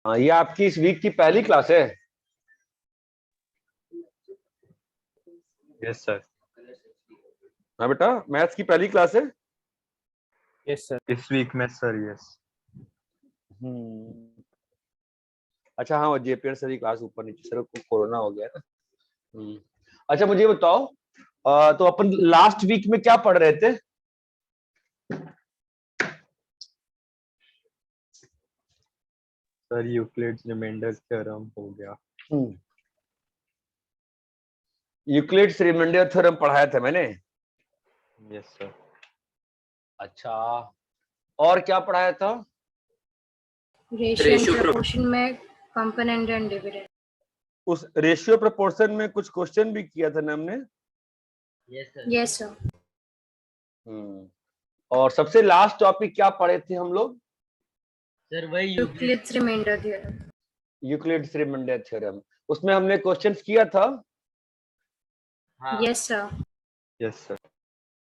हाँ, ये आपकी इस वीक की पहली क्लास है। Yes sir. हाँ बेटा, मैथ्स की पहली क्लास है। Yes sir. इस वीक में सर। यस। अच्छा, हाँ, जेपीएल सर की क्लास ऊपर नीचे, सर को कोरोना हो गया ना। अच्छा, मुझे ये बताओ, तो अपन लास्ट वीक में क्या पढ़ रहे थे? सर यूक्लिड्स रिमाइंडर थ्योरम हो गया। यूक्लिड्स रिमाइंडर थ्योरम पढ़ाया था मैंने। Yes sir. अच्छा, और क्या पढ़ाया था? रेशियो प्रोपोर्शन में कंपोनेंट एंड डिविडेंड। उस रेशियो प्रोपोर्शन में कुछ क्वेश्चन भी किया था ना हमने। Yes sir. और सबसे लास्ट टॉपिक क्या पढ़े थे हम लोग? सर वही Euclid's remainder theorem. Euclid's remainder theorem, उसमें हमने क्वेश्चंस किया था। Yes sir. Yes sir.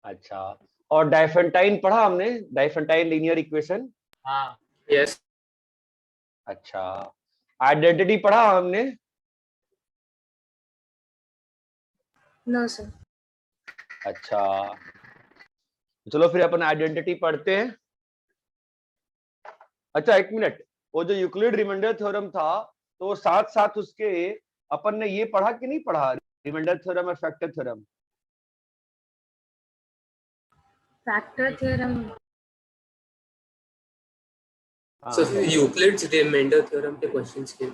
अच्छा, और डाइफेंटाइन पढ़ा हमने, डाइफेंटाइन लीनियर इक्वेशन। हाँ। यस। अच्छा, आइडेंटिटी पढ़ा हमने। No sir. अच्छा, चलो फिर अपन आइडेंटिटी पढ़ते हैं। अच्छा, एक मिनट, वो जो यूक्लिड रिमाइंडर थ्योरम था, तो साथ साथ उसके अपन ने ये पढ़ा कि नहीं पढ़ा, रिमाइंडर थ्योरम और factor theorem? Factor theorem. Sir Euclid's remainder theorem के क्वेश्चंस के,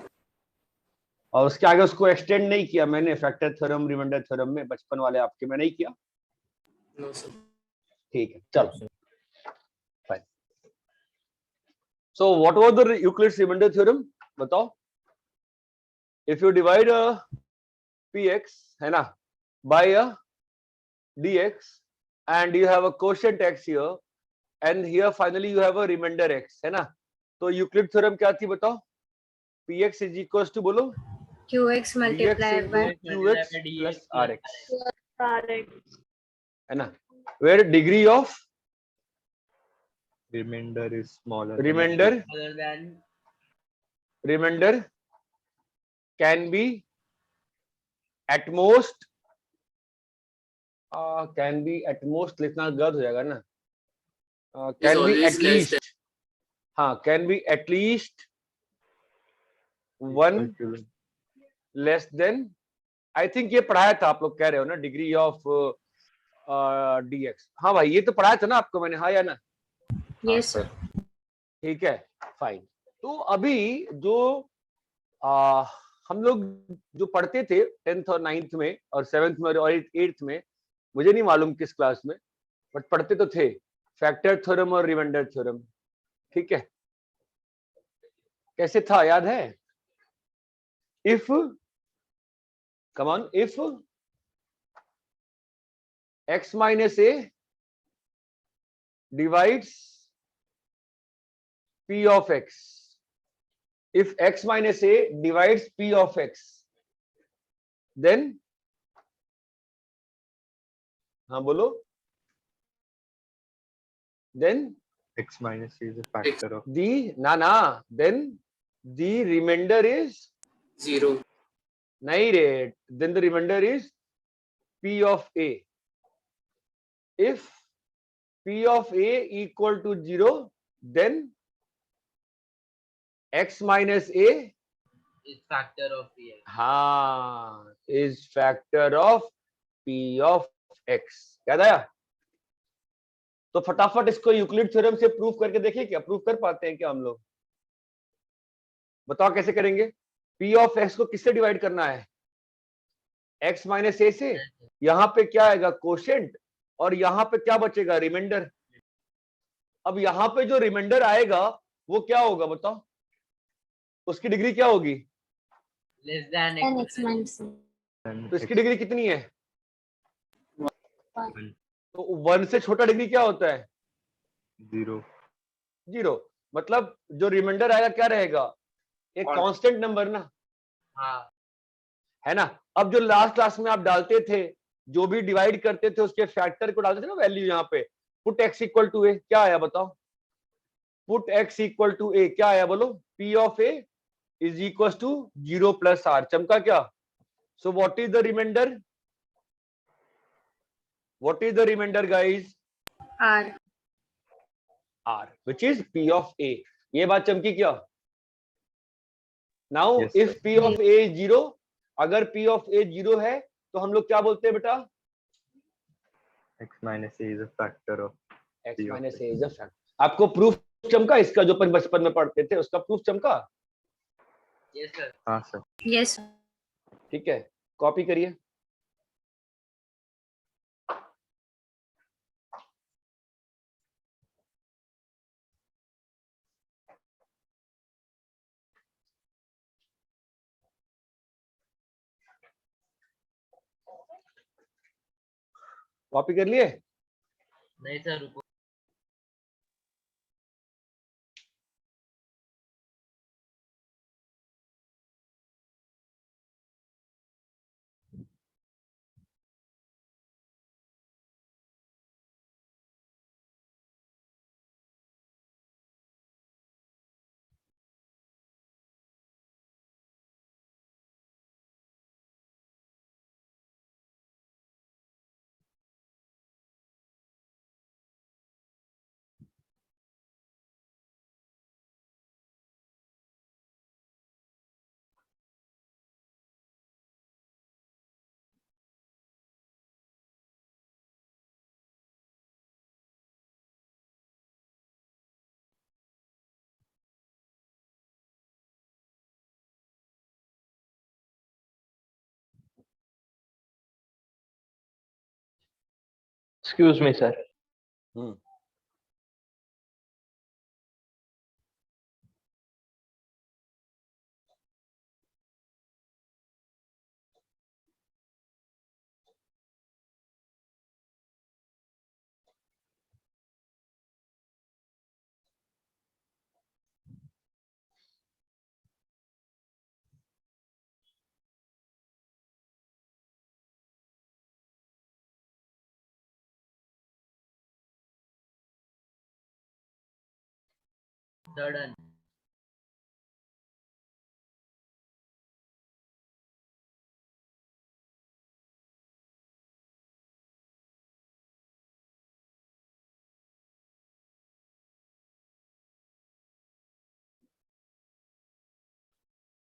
और उसके आगे उसको एक्सटेंड नहीं किया मैंने, फैक्टर थ्योरम रिमाइंडर थ्योरम में, बचपन वाले आपके में नहीं किया। No sir. ठीक है, चलो fine. So what was the Euclid's remainder theorem, बताओ। इफ यू डिवाइड px, है ना, by dx, and you have a quotient x here, and here finally you have a remainder x, है ना, तो Euclid theorem क्या थी बताओ? px is equals to, बोलो, qx multiplied by qx plus rx, है ना, where degree of remainder is smaller remainder can be at most, लिखना गलत हो जाएगा ना, can be at least, हाँ, can be at least one less than, I think ये पढ़ाया था, आप लोग कह रहे हो ना, डिग्री ऑफ dx। हाँ भाई, ये तो पढ़ाया था ना आपको मैंने, हाँ या ना? Yes sir. ठीक है, फाइन। तो अभी जो हम लोग जो पढ़ते थे 10th और 9th में और 7th में और 8th में, मुझे नहीं मालूम किस क्लास में, बट पढ़ते तो थे, फैक्टर थ्योरम और रिमाइंडर थ्योरम। ठीक है, कैसे था याद है? If, come on, if x minus a divides p of x, if x minus a divides p of x, then, हाँ बोलो, then x minus c is a factor of the then the remainder is 0. नहीं रे, then the remainder is p of a. If p of a equal to 0, then x minus a is factor of p. हाँ, is factor of p of x। याद आया? तो फटाफट इसको Euclid theorem से proof करके देखिए, क्या प्रूफ कर पाते हैं क्या हम लोग? बताओ कैसे करेंगे? p ऑफ x को किससे डिवाइड करना है? x माइनस a से। यहाँ पे क्या आएगा? कोशेंट, और यहाँ पे क्या बचेगा? रिमाइंडर। अब यहाँ पे जो रिमाइंडर आएगा वो क्या होगा बताओ? उसकी डिग्री क्या होगी? Less than x minus. तो इसकी डिग्री कितनी है? तो 1 से छोटा डिग्री क्या होता है? 0। मतलब जो रिमाइंडर आएगा क्या रहेगा? एक कांस्टेंट नंबर ना। हाँ, है ना। अब जो लास्ट क्लास में आप डालते थे, जो भी डिवाइड करते थे उसके फैक्टर को डालते थे ना वैल्यू, यहाँ पे put x equal to a, क्या आया बताओ? Put x equal to a, क्या आया बोलो? p of a is equal to 0 plus R. चमका क्या? So what is the remainder? What is the remainder guys? R. R, which is P of A. ये बात चमकी क्या? Now Yes, if sir. P of A is 0, अगर P of A 0 है तो हम लोग क्या बोलते हैं बेटा? X minus A is a factor of X P of minus A. A is a factor. आपको प्रूफ चमका इसका जो अपन बचपन में पढ़ते थे उसका प्रूफ चमका? हाँ सर. Yes. ठीक है, कॉपी करिए. कॉपी कर लिए? नहीं सर रुको. Excuse me, sir. Done.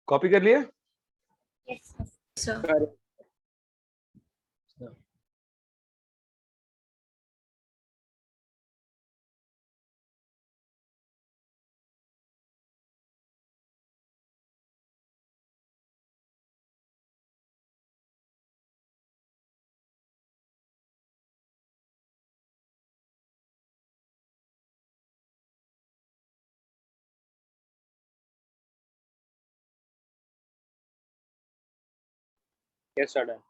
Copy कर लिए? Yes, sir. Yes, sir. Done.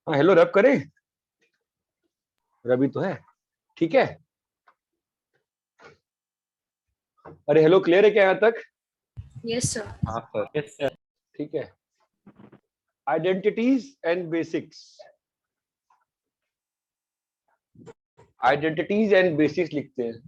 हाँ, हेलो रब करें? रवि तो है, ठीक है. अरे हेलो क्लियर है क्या यहाँ तक? Yes, sir. हाँ सर. Yes, sir. ठीक है. Identities and basics, identities and basics लिखते हैं।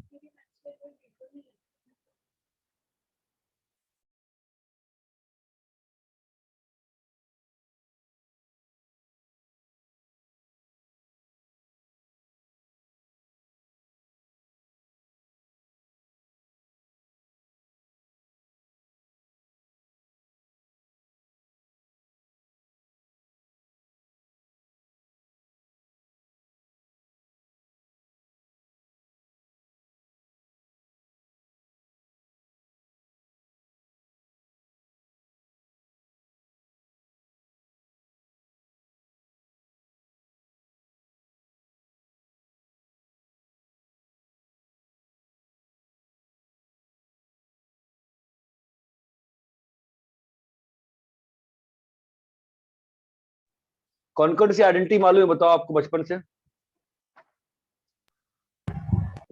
कौन कौन सी आइडेंटिटी मालूम है बताओ आपको बचपन से?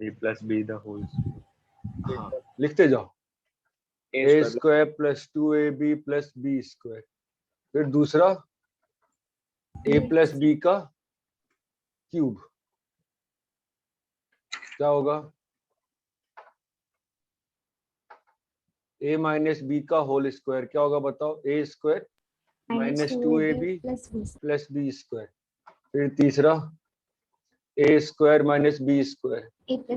A plus B the whole square. हाँ, लिखते जाओ। A square plus 2ab plus B square. फिर दूसरा ए प्लस बी का क्यूब क्या होगा? ए माइनस बी का होल स्क्वायर क्या होगा बताओ? A square minus 2ab plus B square. फिर तीसरा A square minus B square,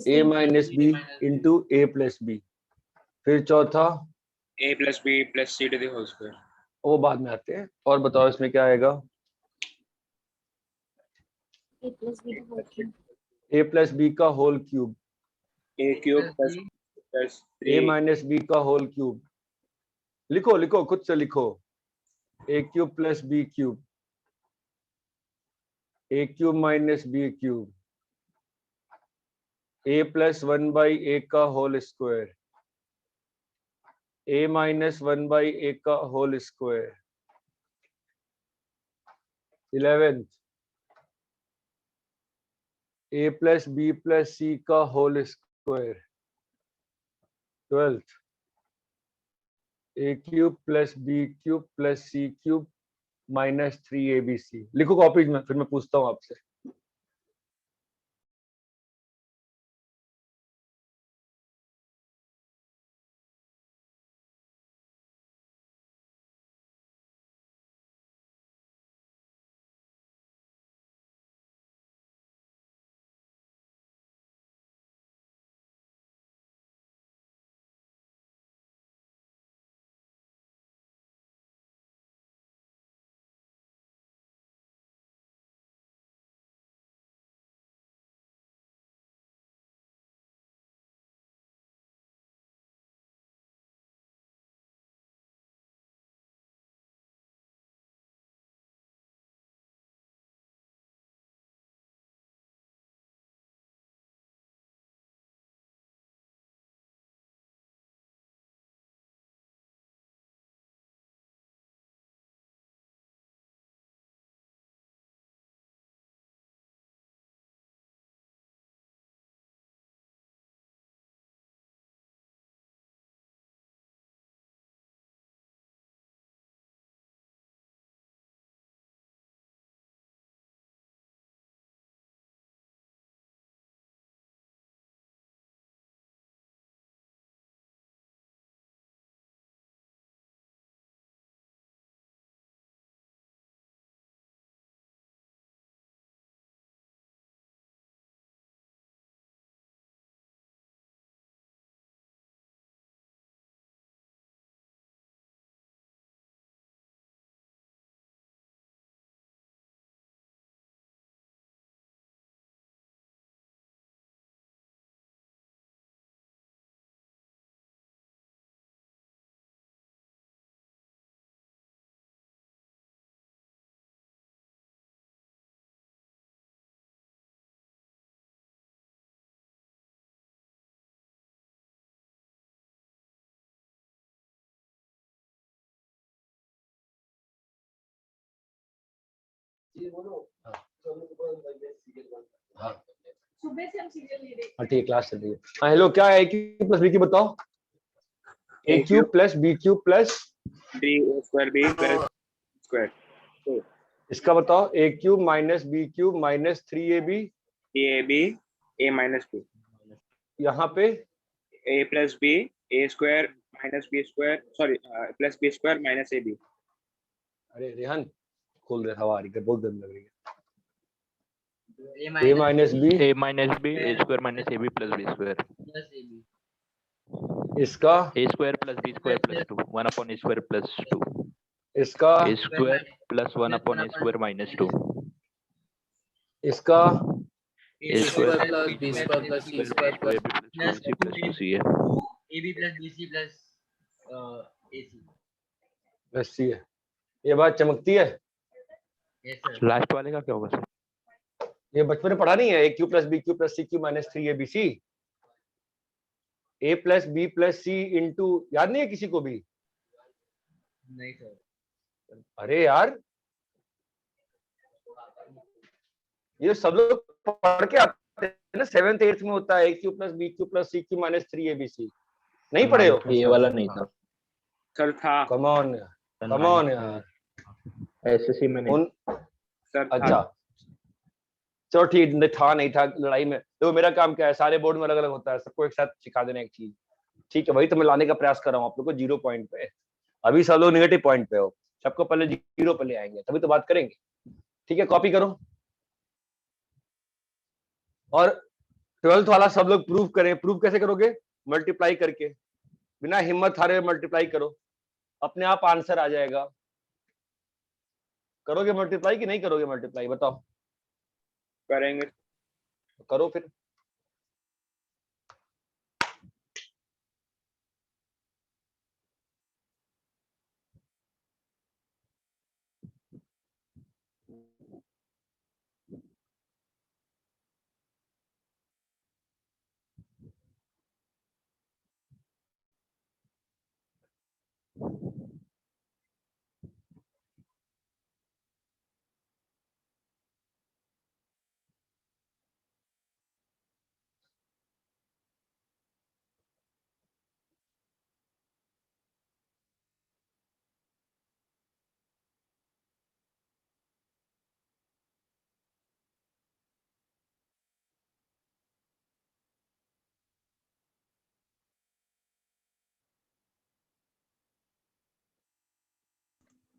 A minus B into A plus B. फिर चौथा a plus b plus c to the whole square. वो बाद में आते हैं। और बताओ इसमें क्या आएगा? ए प्लस बी का whole cube, a cube plus A 3 minus B का होल क्यूब। लिखो लिखो खुद से लिखो। A cube plus B cube, A cube minus B cube, A plus 1 by a का whole square, A minus 1 by a का whole square. 11th A plus B plus C का whole square. 12th A cube plus B cube plus C cube minus 3abc। लिखो copies में, फिर मैं पूछता हूँ आपसे। हाँ ठीक है, क्लास चल रही है। हाँ हेलो, क्या है क्यूब प्लस बी क्यूब बताओ? A cube plus B cube plus 3a square b plus square. इसका बताओ, A cube minus B cube minus 3ab, AB A minus B. यहाँ पे A plus B A square minus B square. Sorry, plus B square minus AB. अरे रेहान खोल रहे, हवा आ रही है, बहुत गर्मी लग रही है। A a minus B, A minus B, A square minus AB plus B square. plus AB. इसका A square plus B square plus 2. 1 upon A square plus 2. इसका A square plus 1 upon A square minus 2. इसका A square plus B square plus C square plus AB plus 2C plus 2C है. AB plus BC plus AC. बस सी है। ये बात चमकती है। Yes sir. Last वाले का क्या होगा सर? ये बचपन में पढ़ा नहीं है, A cube plus B cube plus C cube minus 3abc, A plus B plus C into, याद नहीं है किसी को भी? नहीं sir. अरे यार, ये सब लोग पढ़ के आते हैं ना, 7th 8th में होता है, A cube plus B cube plus C cube minus 3abc। नहीं पढ़े हो? ये वाला नहीं था सर था. कम ऑन यार, एसएससी में नहीं. उन सर था. अच्छा चलो ठीक, था नहीं था लड़ाई में। तो मेरा काम क्या है, सारे बोर्ड में अलग अलग होता है, सबको एक साथ सिखा देना एक चीज, ठीक है? वही तो मैं लाने का प्रयास कर रहा हूँ आप लोग को 0 पॉइंट पे। अभी सब लोग नेगेटिव पॉइंट पे हो, सबको पहले 0 पे ले आएंगे, तभी तो बात करेंगे, ठीक है? कॉपी करो और 12th वाला सब लोग प्रूव करें। प्रूव कैसे करोगे? मल्टीप्लाई करके, बिना हिम्मत हारे मल्टीप्लाई करो, अपने आप आंसर आ जाएगा। करोगे मल्टीप्लाई कि नहीं करोगे मल्टीप्लाई, बताओ? करेंगे. करो फिर।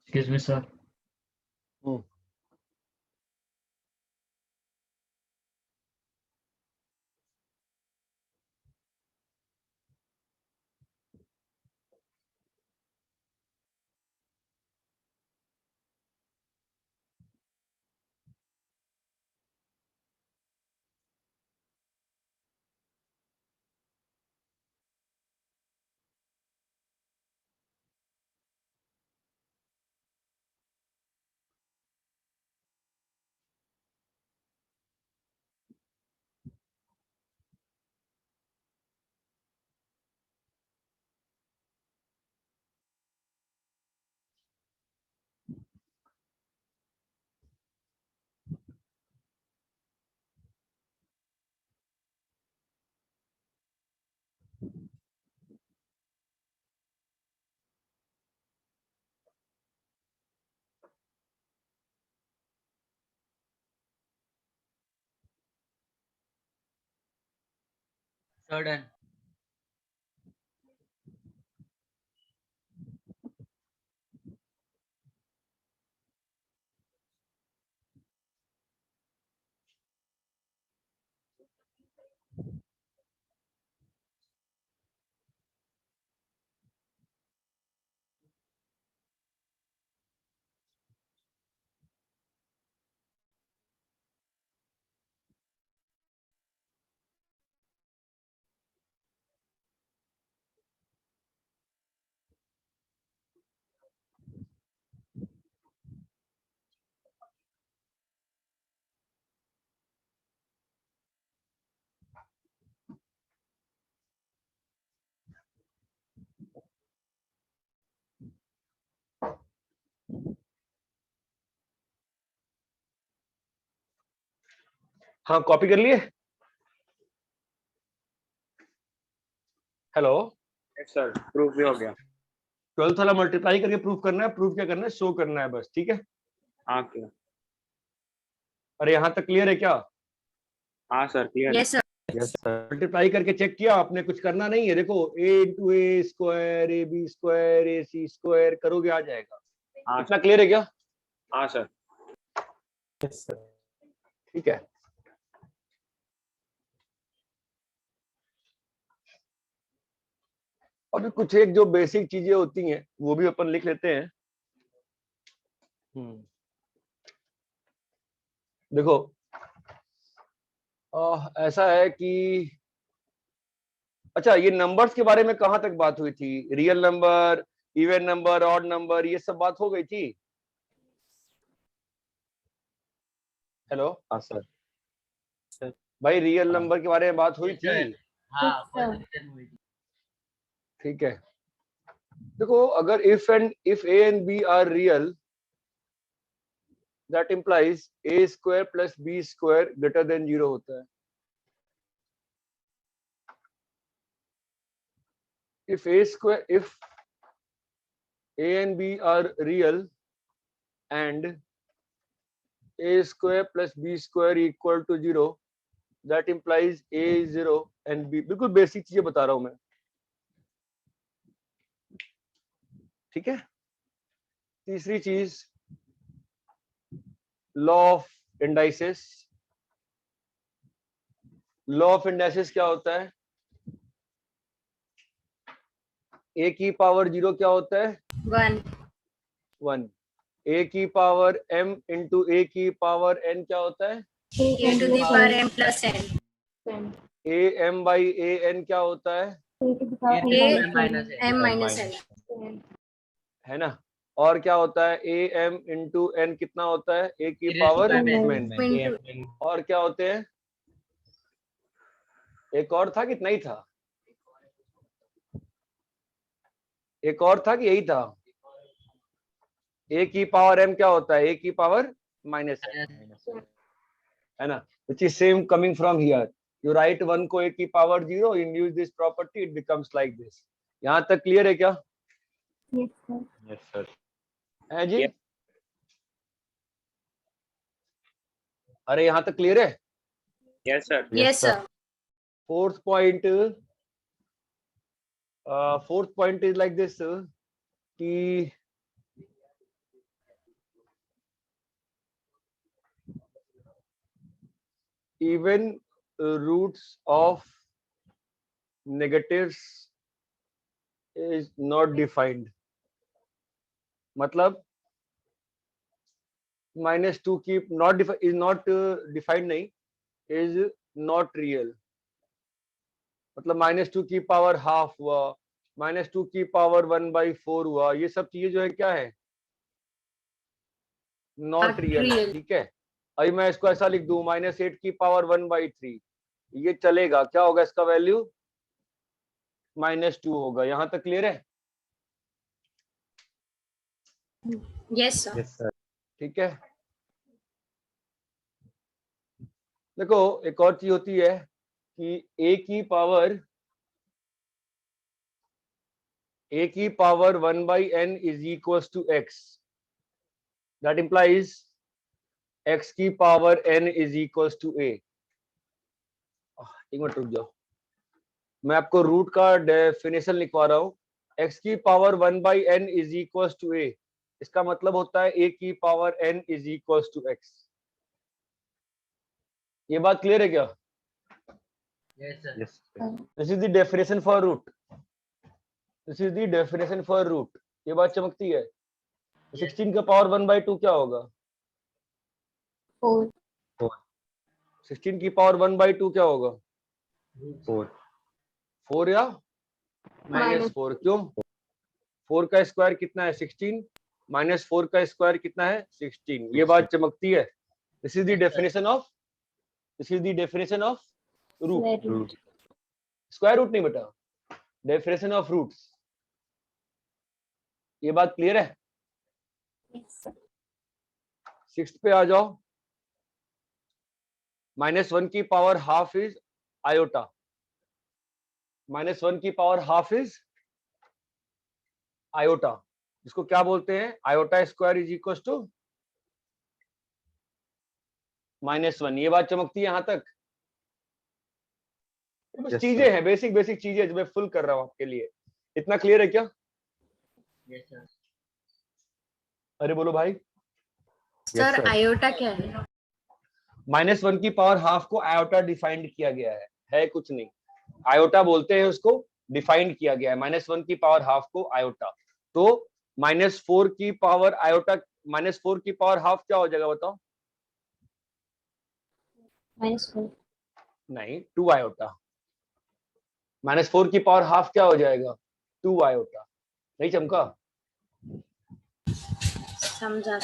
Excuse me sir. Sir done. हाँ, कॉपी कर लिए? Hello, Yes, sir. प्रूफ भी हो गया. 12th वाला मल्टीप्लाई करके प्रूफ करना है। प्रूफ क्या करना है? शो करना है बस, ठीक है? हाँ क्या? अरे यहाँ तक क्लियर है क्या? हाँ सर क्लियर है। Yes, sir. Yes, sir. Multiply करके चेक किया आपने? कुछ करना नहीं है। देखो a into a square a b square a c square करोगे आ जाएगा। हाँ इतना क्लियर है क्या? हाँ सर। Yes, sir. ठीक है। अभी कुछ एक जो बेसिक चीजें होती हैं वो भी अपन लिख लेते हैं। देखो ऐसा है कि अच्छा ये नंबर्स के बारे में कहां तक बात हुई थी? Real number, even number, odd number, ये सब बात हो गई थी। हेलो हाँ सर। भाई, रियल हाँ। नंबर के बारे में बात हुई Yes, sir. थी। हाँ, question हुई थी। ठीक है। देखो अगर if a and b are real, that implies a square plus b square greater than 0 होता है। if a and b are real and a square plus b square equal to 0, that implies a is 0 and b, बिल्कुल basic चीजें बता रहा हूं मैं। ठीक है। तीसरी चीज, law of indices. Law of indices क्या होता है? a की पावर 0 क्या होता है? 1. 1। a की पावर m इंटू a की पावर n क्या होता है? A to the power m plus n. a m by a n क्या होता है? A minus n. M minus n. है ना? और क्या होता है? a m इंटू n कितना होता है? a की A raised power by n. n। और क्या होते हैं? एक और था, कितना ही था? एक और था कि यही था? a की पावर m क्या होता है? a की पावर माइनस n, है ना? which is same coming from here. You write 1 को a की power 0, you use this property, it becomes like this. यहाँ तक क्लियर है क्या? Yes, sir. है जी? Yes. अरे यहाँ तक क्लियर है? Yes sir. Yes, sir. Fourth point is like this कि even roots of negatives is not defined। मतलब -2 की is not defined नहीं, is not real। मतलब -2 की पावर हाफ हुआ, -2 की पावर 1/4 हुआ, ये सब चीजें जो है क्या है? Not Not real. real. ठीक है। अभी मैं इसको ऐसा लिख दूं, -8 की पावर 1/3, ये चलेगा? क्या होगा इसका वैल्यू? -2 होगा। यहाँ तक क्लियर है? Yes, sir. Yes, sir. ठीक है। देखो एक और चीज होती है कि a की power 1/n is equals to x। That implies x की power n is equals to a। एक मिनट रुक जाओ, मैं आपको रूट का डेफिनेशन लिखवा रहा हूँ। x की power 1/n is equals to a, इसका मतलब होता है a की power n is equals to x। ये बात क्लियर है क्या? Yes, sir. Yes, sir. This is the definition for root. This is the definition for root. ये बात चमकती है। 16 का पावर 1/2 क्या होगा? 4. 16 की पावर 1/2 क्या होगा? 4. 4 या -4? क्यों? 4 का स्क्वायर कितना है? 16। -4 का स्क्वायर कितना है? 16। ये बात चमकती है। This is the definition of root. Square root नहीं बेटा, डेफिनेशन ऑफ रूट्स। ये बात क्लियर है? Yes, sir. 6 पे आ जाओ। -1 की पावर हाफ इज आयोटा। -1 की पावर हाफ इज आयोटा, जिसको क्या बोलते हैं? Iota square is equal to -1। ये बात चमकती है यहाँ तक? बस Yes, चीजें sir. हैं, बेसिक बेसिक चीजें जो मैं फुल कर रहा हूँ आपके लिए। इतना क्लियर है क्या? Yes, sir. अरे बोलो भाई। Sir sir. आयोटा क्या है? -1 की पावर हाफ को आयोटा डिफाइंड किया गया है कुछ नहीं। आयोटा बोलते हैं उसको, डिफाइंड किया गया है -1 की पावर हाफ को आयोटा। तो -4 की पावर आयोटा, -4 की पावर हाफ क्या हो जाएगा बताओ? -4 नहीं, 2 आयोटा। -4 की पावर हाफ क्या हो जाएगा? 2 आयोटा। नहीं चमका? समझा।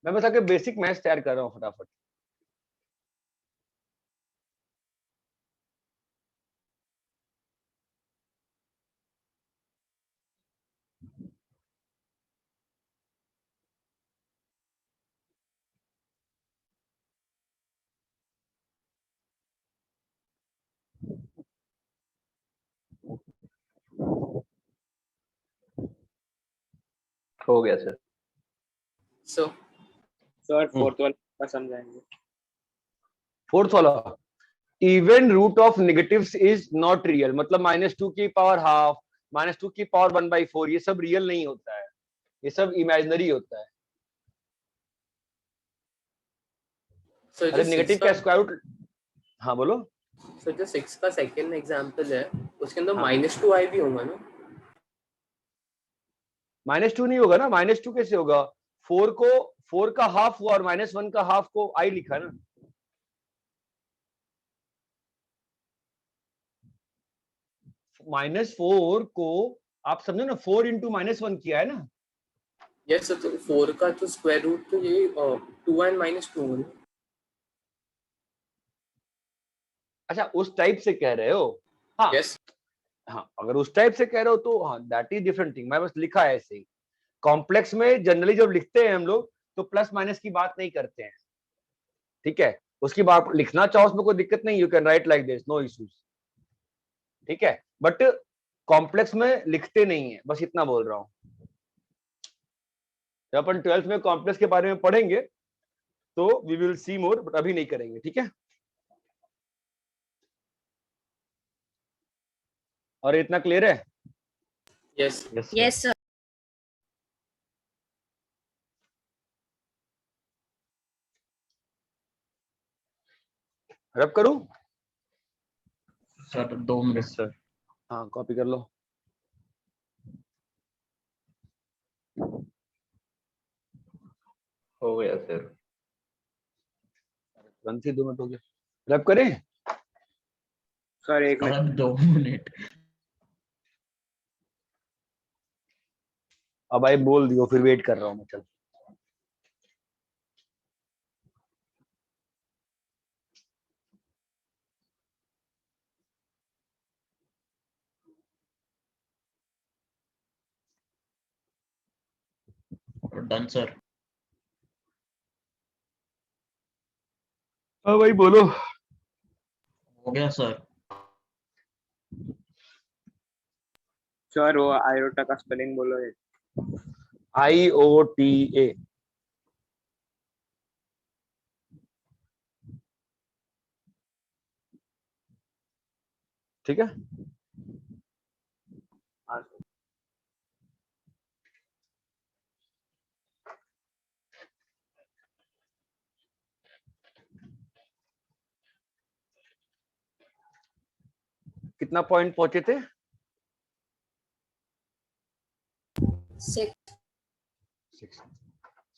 मैं बस आके बेसिक मैथ्स तैयार कर रहा हूँ फटाफट। हो गया सर। So सर फोर्थ वाला का समझाएंगे। फोर्थ वाला, even root of negatives is not real, मतलब -2 की पावर हाफ, -2 की पावर 1/4, ये सब रियल नहीं होता है, ये सब इमेजिनरी होता है। so अरे जो नेगेटिव 6 का का स्क्वायर रूट, हाँ बोलो। so जो 6 का सेकंड एग्जांपल है उसके अंदर हाँ। -2i भी होगा ना? -2 नहीं होगा ना, -2 कैसे होगा? 4 का हाफ हुआ और -1 का हाफ को आई लिखा ना। -4 को आप समझो ना, 4 इंटू -1 किया है ना। यस तो 4 का तो स्क्वायर रूट तो ये 2 and -2 है। अच्छा उस टाइप से कह रहे हो? हाँ यस हाँ, अगर उस टाइप से कह रहे हो तो हाँ, दैट इज डिफरेंट थिंग। मैं बस लिखा है ऐसे ही। कॉम्प्लेक्स में जनरली जब लिखते हैं हम लोग तो प्लस माइनस की बात नहीं करते हैं, ठीक है? उसकी बात लिखना चाहो उसमें कोई दिक्कत नहीं, you can write like this, no issues, ठीक है? बट कॉम्प्लेक्स में लिखते नहीं है, बस इतना बोल रहा हूं। जब अपन 12th में कॉम्प्लेक्स के बारे में पढ़ेंगे तो we will see more, but अभी नहीं करेंगे, ठीक है? और इतना क्लियर है? Yes yes sir. Yes sir. Rub करूं? Sir 2 minute sir. हाँ कॉपी कर लो। हो गया सर। तुरंत ही 2 मिनट हो गए। रब करें? Sir 1 minute. Sir 2 minute. अब भाई बोल दियो, फिर वेट कर रहा हूं मैं। चल डन सर। हाँ भाई बोलो। हो गया सर। सर वो आयोटा का स्पेलिंग बोलो एक। IOTA। ठीक है? हाँ, कितना पॉइंट पहुंचे थे? 6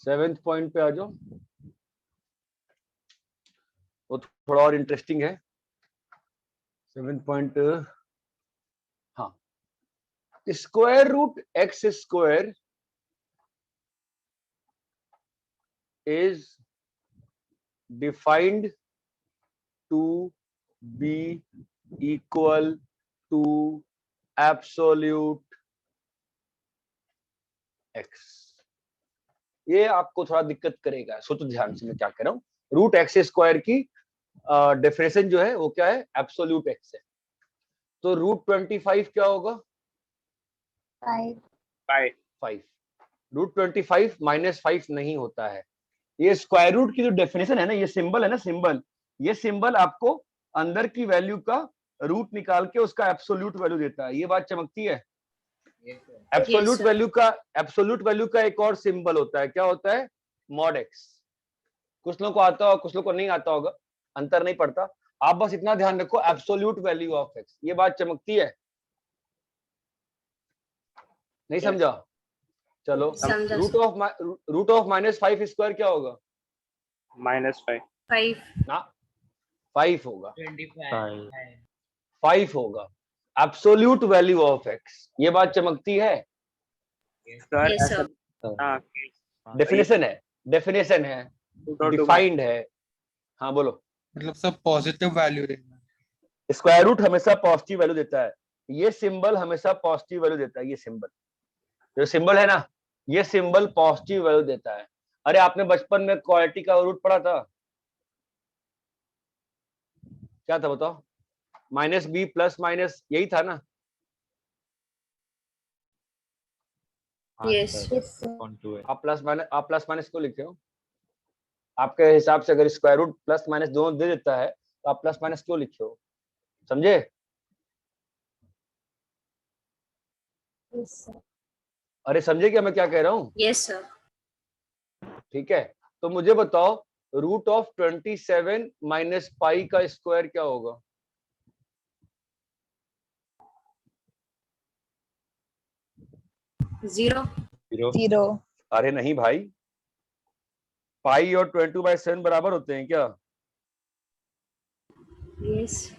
7th पॉइंट पे आ जाओ। वो थोड़ा और इंटरेस्टिंग है। 7th पॉइंट, हाँ, square root x square is defined to be equal to absolute x। ये आपको थोड़ा दिक्कत करेगा, सोचो ध्यान से मैं क्या कह रहा हूँ। रूट एक्स स्क्वायर की डेफिनेशन जो है वो क्या है? एब्सोल्यूट एक्स है। तो रूट 25 क्या होगा? 5 बाय 5। √25 -5 नहीं होता है। ये स्क्वायर रूट की जो डेफिनेशन है ना, ये सिंबल है ना, सिंबल, ये सिंबल आपको अंदर की वैल्यू का रूट निकाल के उसका एब्सोल्यूट वैल्यू देता है। ये बात चमकती है। Absolute sir. वैल्यू का एक और सिंबल होता है, क्या होता है? Mod x. कुछ लोगों को आता होगा, कुछ लोगों को नहीं आता होगा, अंतर नहीं पड़ता। आप बस इतना ध्यान रखो, एब्सोल्यूट वैल्यू ऑफ एक्स। ये बात चमकती है? नहीं Yes. समझा? चलो, समझा रूट ऑफ -5 स्क्वायर क्या होगा? -5. 5. ना, 5 होगा, 25. 5 होगा एब्सोल्यूट वैल्यू ऑफ एक्स। ये बात चमकती है? सर Yes, ऐसा sir. हाँ डेफिनेशन है, डेफिनेशन है, डिफाइंड है। हाँ बोलो। मतलब सब पॉजिटिव वैल्यू देना। स्क्वायर रूट हमेशा पॉजिटिव वैल्यू देता है। ये सिंबल हमेशा पॉजिटिव वैल्यू देता है। ये सिंबल, जो सिंबल है ना, ये सिंबल पॉजिटिव वैल्यू देता है। अरे आपने बचपन में क्वालिटी का रूट पढ़ा था? क्या था बताओ? -b प्लस माइनस, यही था ना? Yes. आप प्लस माइनस क्यों लिखते हो? आपके हिसाब से अगर स्क्वायर रूट प्लस माइनस दोनों दे देता है तो आप प्लस माइनस क्यों लिखे हो? समझे? Yes, sir. अरे समझे क्या मैं क्या कह रहा हूँ? Yes, sir. ठीक है, तो मुझे बताओ √27 माइनस पाई का स्क्वायर क्या होगा? Zero. 0. अरे नहीं भाई, पाई और 22/7 बराबर होते हैं क्या? Yes.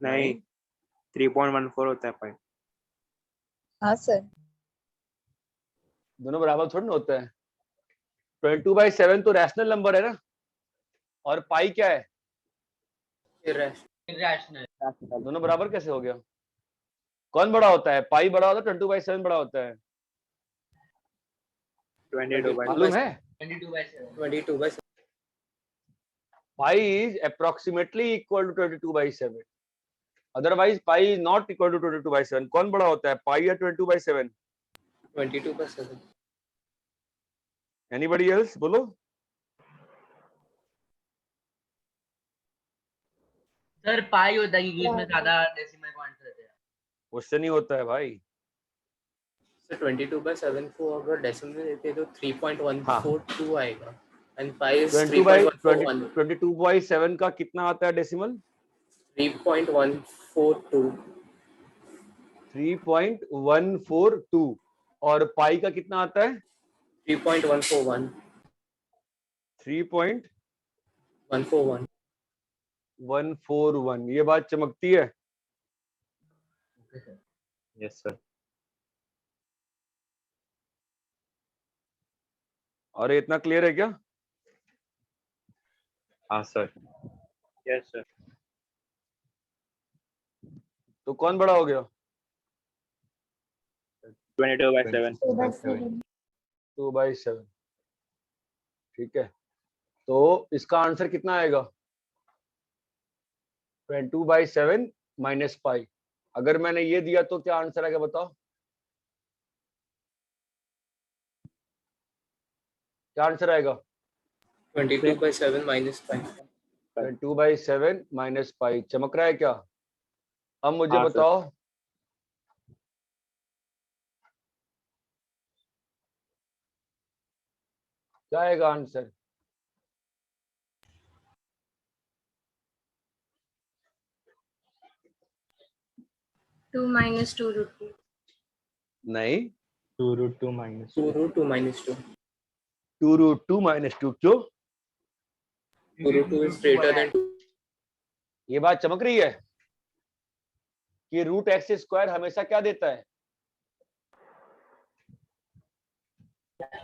नहीं 3.14 होता है पाई। हाँ सर। दोनों बराबर थोड़ी ना होते हैं। 22/7 तो रैशनल नंबर है ना, और पाई क्या है? Irrational. दोनों बराबर कैसे हो गया? कौन बड़ा होता है? पाई बड़ा होता है, 22/7 बड़ा होता है? 22/7 मालूम है? 22/7. 22/7. Pi is approximately equal to 22/7. Otherwise, pi is not equal to 22/7. कौन बड़ा होता है, pi या 22/7? 22/7. Anybody else? बोलो। सर पाई होता है क्योंकि इसमें ज्यादा डेसिमल पॉइंट्स रहते हैं। उससे नहीं होता है भाई। So 22/7 को अगर डेसिमल में देते तो 3.142 आएगा and pi is 3.141. 22/7 का कितना आता है डेसिमल? 3.142. 3.142। और पाई का कितना आता है? 3.141. 3.141। ये बात चमकती है? Yes sir. और इतना क्लियर है क्या? हाँ सर। Yes sir. तो कौन बड़ा हो गया? 22/7. 2/7। ठीक है, तो इसका आंसर कितना आएगा? 22/7 माइनस पाई। अगर मैंने ये दिया तो क्या आंसर आएगा बताओ? क्या आंसर आएगा? 22/7 minus pi. 22/7 minus pi. चमक रहा है क्या? अब मुझे हाँ, सर। बताओ, क्या आएगा आंसर? Two minus 2√2. नहीं, 2√2 minus 2√2 minus 2. 2√2 माइनस 2। क्यों? 2√2 is greater than 2. ये बात चमक रही है कि √x² हमेशा क्या देता है?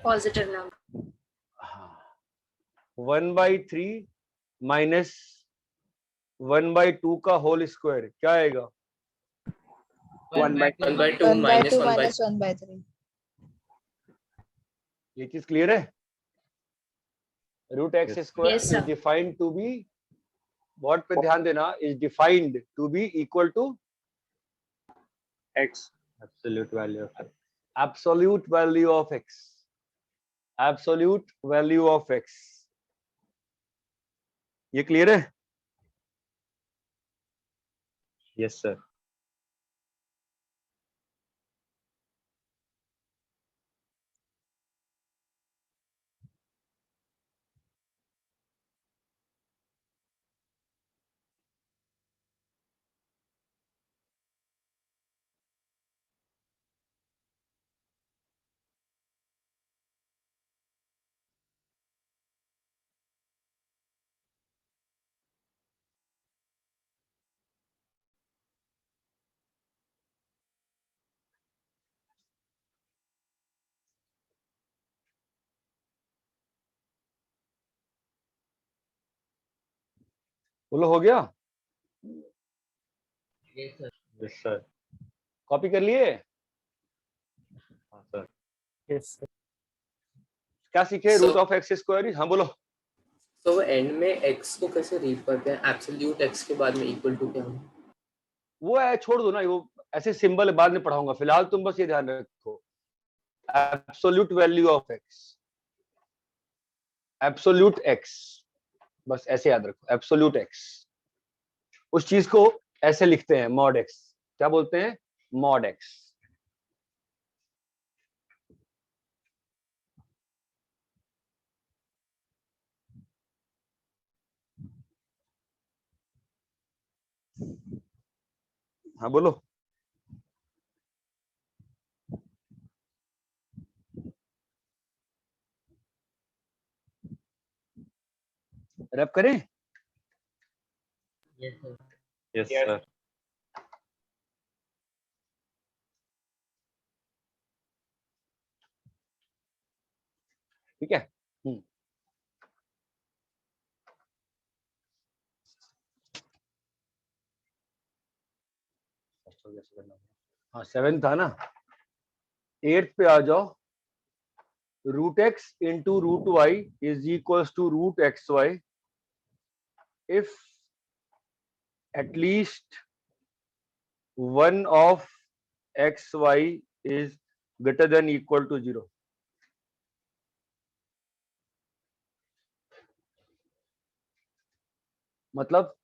Positive number. 1/3 माइनस 1/2 का होल स्क्वायर क्या आएगा? 1/2 1/2 minus 1/3. minus 1/3. ये चीज क्लियर है? √x² Yes, sir. is defined to be, what पे ध्यान देना, is defined to be equal to X. absolute value of x. Absolute value of x, absolute value of x. ये clear है? Yes, sir. बोलो, हो गया? Yes, sir. Yes, sir. Copy कर लिए? हाँ, sir. Yes, sir. क्या सीखे? So- root of x square. हाँ बोलो। तो वो एंड में x को कैसे रीड करते हैं? एब्सोल्यूट x के बाद में इक्वल टू क्या है? वो है, छोड़ दो ना, वो ऐसे सिंबल बाद में पढ़ाऊंगा, फिलहाल तुम बस ये ध्यान रखो, absolute value of x, absolute x, बस ऐसे याद रखो, एब्सोल्यूट एक्स। उस चीज को ऐसे लिखते हैं, मॉड एक्स। क्या बोलते हैं? Mod x. हाँ बोलो। रैप करें? Yes, sir. Yes, Yes. sir. ठीक है। हाँ 7 था ना, 8 पे आ जाओ। Root x into root y is equals to root x y if at least one of x y is greater than equal to 0। मतलब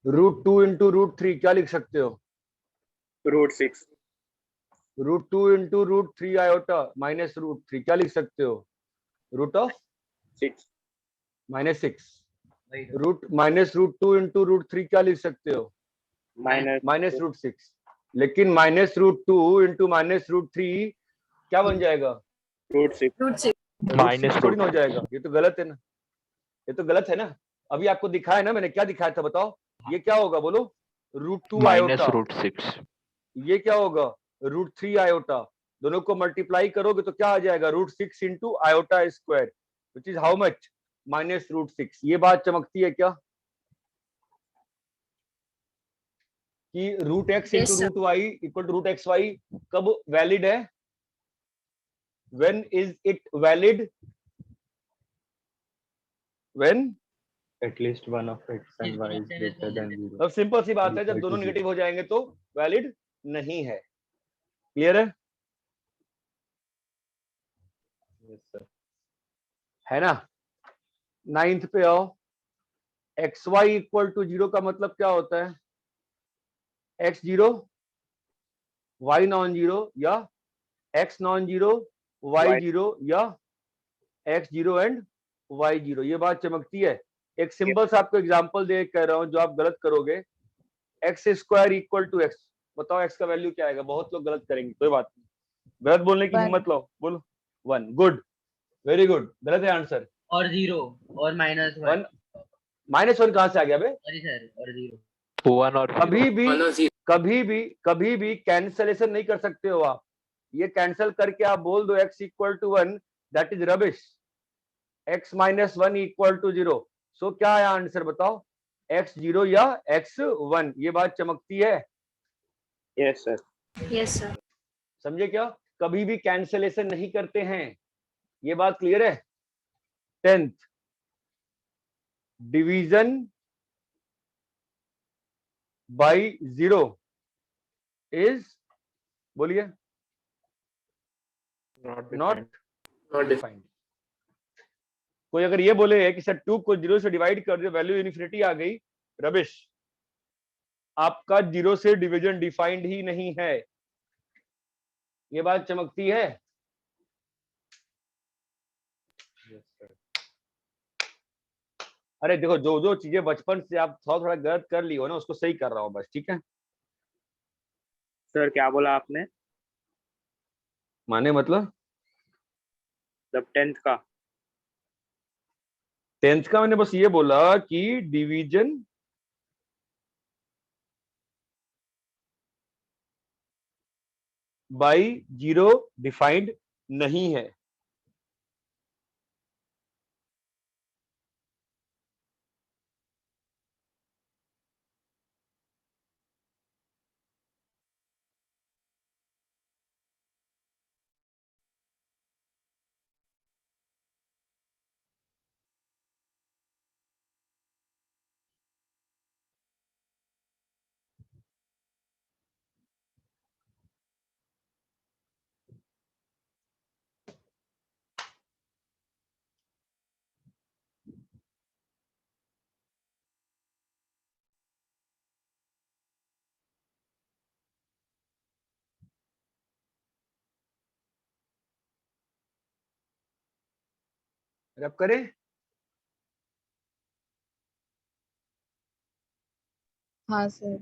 √2 इंटू √3 क्या लिख सकते हो? √6 √2 इंटू √3 आयोटा माइनस √3 क्या लिख सकते हो? Root of 6 -6। Right. Root minus √2 into √3 क्या लिख सकते हो? minus -√6। लेकिन -√2 इंटू -√3 क्या बन जाएगा? √6 √6 Minus थोड़ी ना हो जाएगा, ये तो गलत है ना, ये तो गलत है ना। अभी आपको दिखाया ना, मैंने क्या दिखाया था बताओ? ये क्या होगा बोलो? √2 आयोटा। √6. ये क्या होगा? √3 आयोटा। दोनों को मल्टीप्लाई करोगे तो क्या आ जाएगा? √6 into iota square, which is how much? -√6। ये बात चमकती है क्या कि √x Yes, into sir. √y equal to √xy कब वैलिड है? When is it valid? When? At least one of x and y is greater than 0. अब simple सी बात है, जब Equal to दोनों 0. नेगेटिव हो जाएंगे तो वैलिड नहीं है। क्लियर है? Yes, sir. है ना? 9th पे आओ। एक्स वाई इक्वल टू 0 का मतलब क्या होता है? x 0 y नॉन 0 या x नॉन 0 y 0 या x 0 एंड y 0। ये बात चमकती है। एक सिंपल सा आपको एग्जांपल दे कह रहा हूं, जो आप गलत करोगे। X square equal to x, बताओ एक्स का वैल्यू क्या आएगा? बहुत लोग गलत करेंगे, कोई बात नहीं, गलत बोलने की 1 हिम्मत लो, बोलो 1। Good, very good. गलत है आंसर। और 0 और -1 1 -1 कहां से आ गया बे? सॉरी सर, और 0 1 or 0. कभी भी कैंसलेशन नहीं कर सकते हो आप। ये कैंसल करके आप बोल दो x equal to 1, that is rubbish. x -1 equal to 0। So क्या है आंसर बताओ? x 0 या x 1। ये बात चमकती है? yes sir Yes, sir. समझे क्या? कभी भी कैंसलेशन नहीं करते हैं, ये बात क्लियर है? 10th, डिवीजन बाय 0 इज, बोलिए, नॉट Not डिफाइंड। कोई अगर ये बोले कि सर 2 को 0 से डिवाइड कर दे, वैल्यू इन्फिनिटी आ गई, रबिश, आपका 0 से डिवीजन डिफाइंड ही नहीं है। ये बात चमकती है। अरे देखो, जो जो चीजें बचपन से आप थोड़ा थोड़ा गलत कर ली हो ना, उसको सही कर रहा हूं बस, ठीक है। सर क्या बोला आपने? माने मतलब 10th का 10th का मैंने बस ये बोला कि डिवीजन बाई 0 डिफाइंड नहीं है। रब करें। हाँ सर।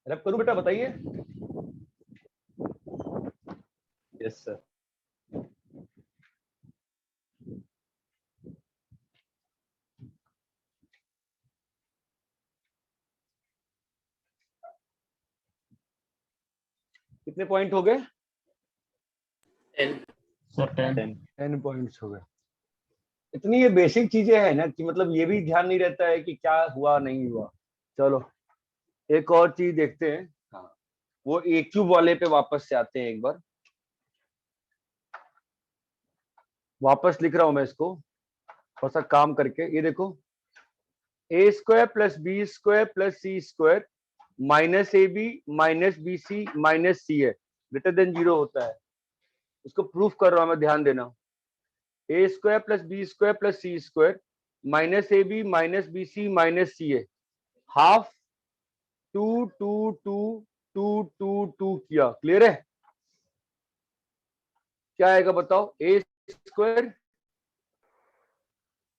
रब करूं बेटा, बताइए। Yes sir. कितने पॉइंट हो गए? 10. सर 10। 10 पॉइंट्स हो गए। इतनी ये बेसिक चीजें हैं ना कि मतलब ये भी ध्यान नहीं रहता है कि क्या हुआ नहीं हुआ। चलो एक और चीज देखते हैं। हाँ, वो ए क्यूब वाले पे वापस से आते हैं एक बार। वापस लिख रहा हूं मैं इसको थोड़ा सा काम करके। ये देखो, A square plus B square plus C square minus A B minus B C minus C है ग्रेटर देन 0 होता है। इसको प्रूफ कर रहा हूं मैं, ध्यान देना। A square plus B square plus C square minus A B minus B C minus C है। हाफ 2 2 2 2 2 2 किया। क्लियर है? क्या आएगा बताओ? ए स्क्वायर,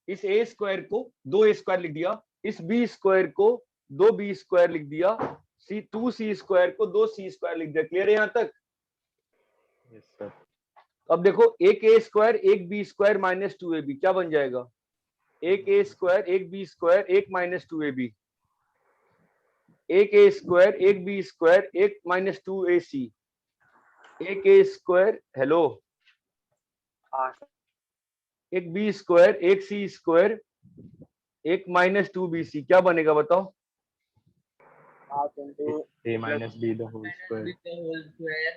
इस ए स्क्वायर को 2 ए स्क्वायर लिख दिया, इस बी स्क्वायर को 2 बी स्क्वायर लिख दिया, सी 2 सी स्क्वायर को 2 सी स्क्वायर लिख दिया। क्लियर है यहां तक? Yes sir. अब देखो, एक ए स्क्वायर एक B square minus 2 A B क्या बन जाएगा? एक ए स्क्वायर एक बी स्क्वायर एक माइनस 2 ए बी, एक ए स्क्वायर एक बी स्क्वायर एक माइनस 2 ए सी, एक ए स्क्वायर, हेलो, एक बी स्क्वायर एक सी स्क्वायर एक माइनस 2 बी सी क्या बनेगा बताओ? a minus b the whole square With the whole square.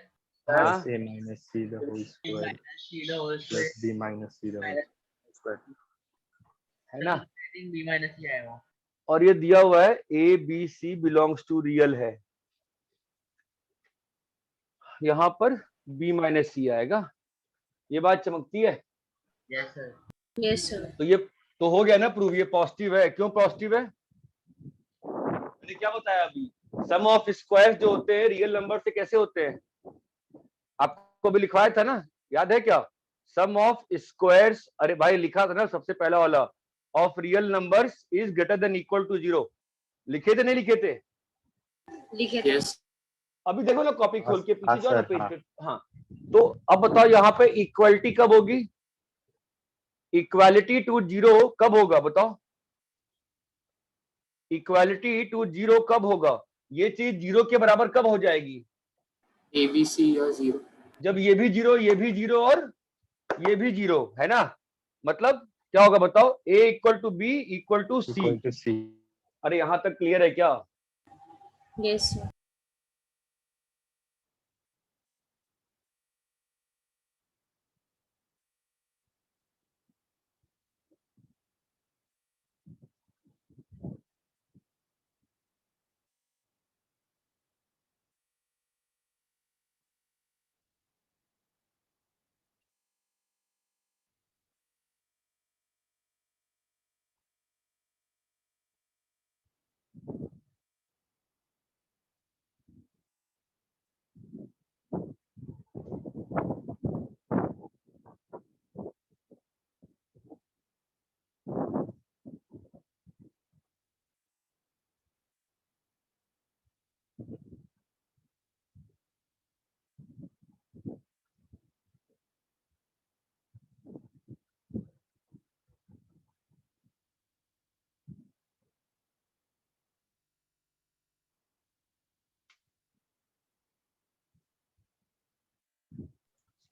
हाँ, plus a minus c the whole B square minus C the whole square. plus b minus c the whole square. है ना? I think B minus C आएगा. और ये दिया हुआ है A B C belongs to real है, यहां पर बी माइनस सी आएगा। ये बात चमकती है? Yes sir. Yes, sir. तो ये तो हो गया ना प्रूव, ये पॉजिटिव है। क्यों पॉजिटिव है? मैंने क्या बताया अभी? सम ऑफ स्क्वायर्स जो होते हैं रियल नंबर से कैसे होते हैं? आपको भी लिखवाया था ना, याद है क्या? सम ऑफ स्क्वायर्स, अरे भाई लिखा था ना सबसे पहला वाला, of real numbers is greater than equal to 0। लिखे थे नहीं लिखे थे? लिखे थे। Yes. अभी देखो ना कॉपी खोल के पीछे हाँ, जाओ ना सर, पेज हाँ। पे। हाँ, तो अब बताओ यहाँ पे इक्वालिटी कब होगी? इक्वालिटी टू 0 कब होगा बताओ? इक्वालिटी टू 0 कब होगा? ये चीज 0 के बराबर कब हो जाएगी? A B C या 0. जब ये भी 0 ये भी 0 और ये भी 0 है ना। मतलब क्या होगा बताओ? A equal to B equal to C. equal to c. अरे यहां तक क्लियर है क्या? Yes, sir.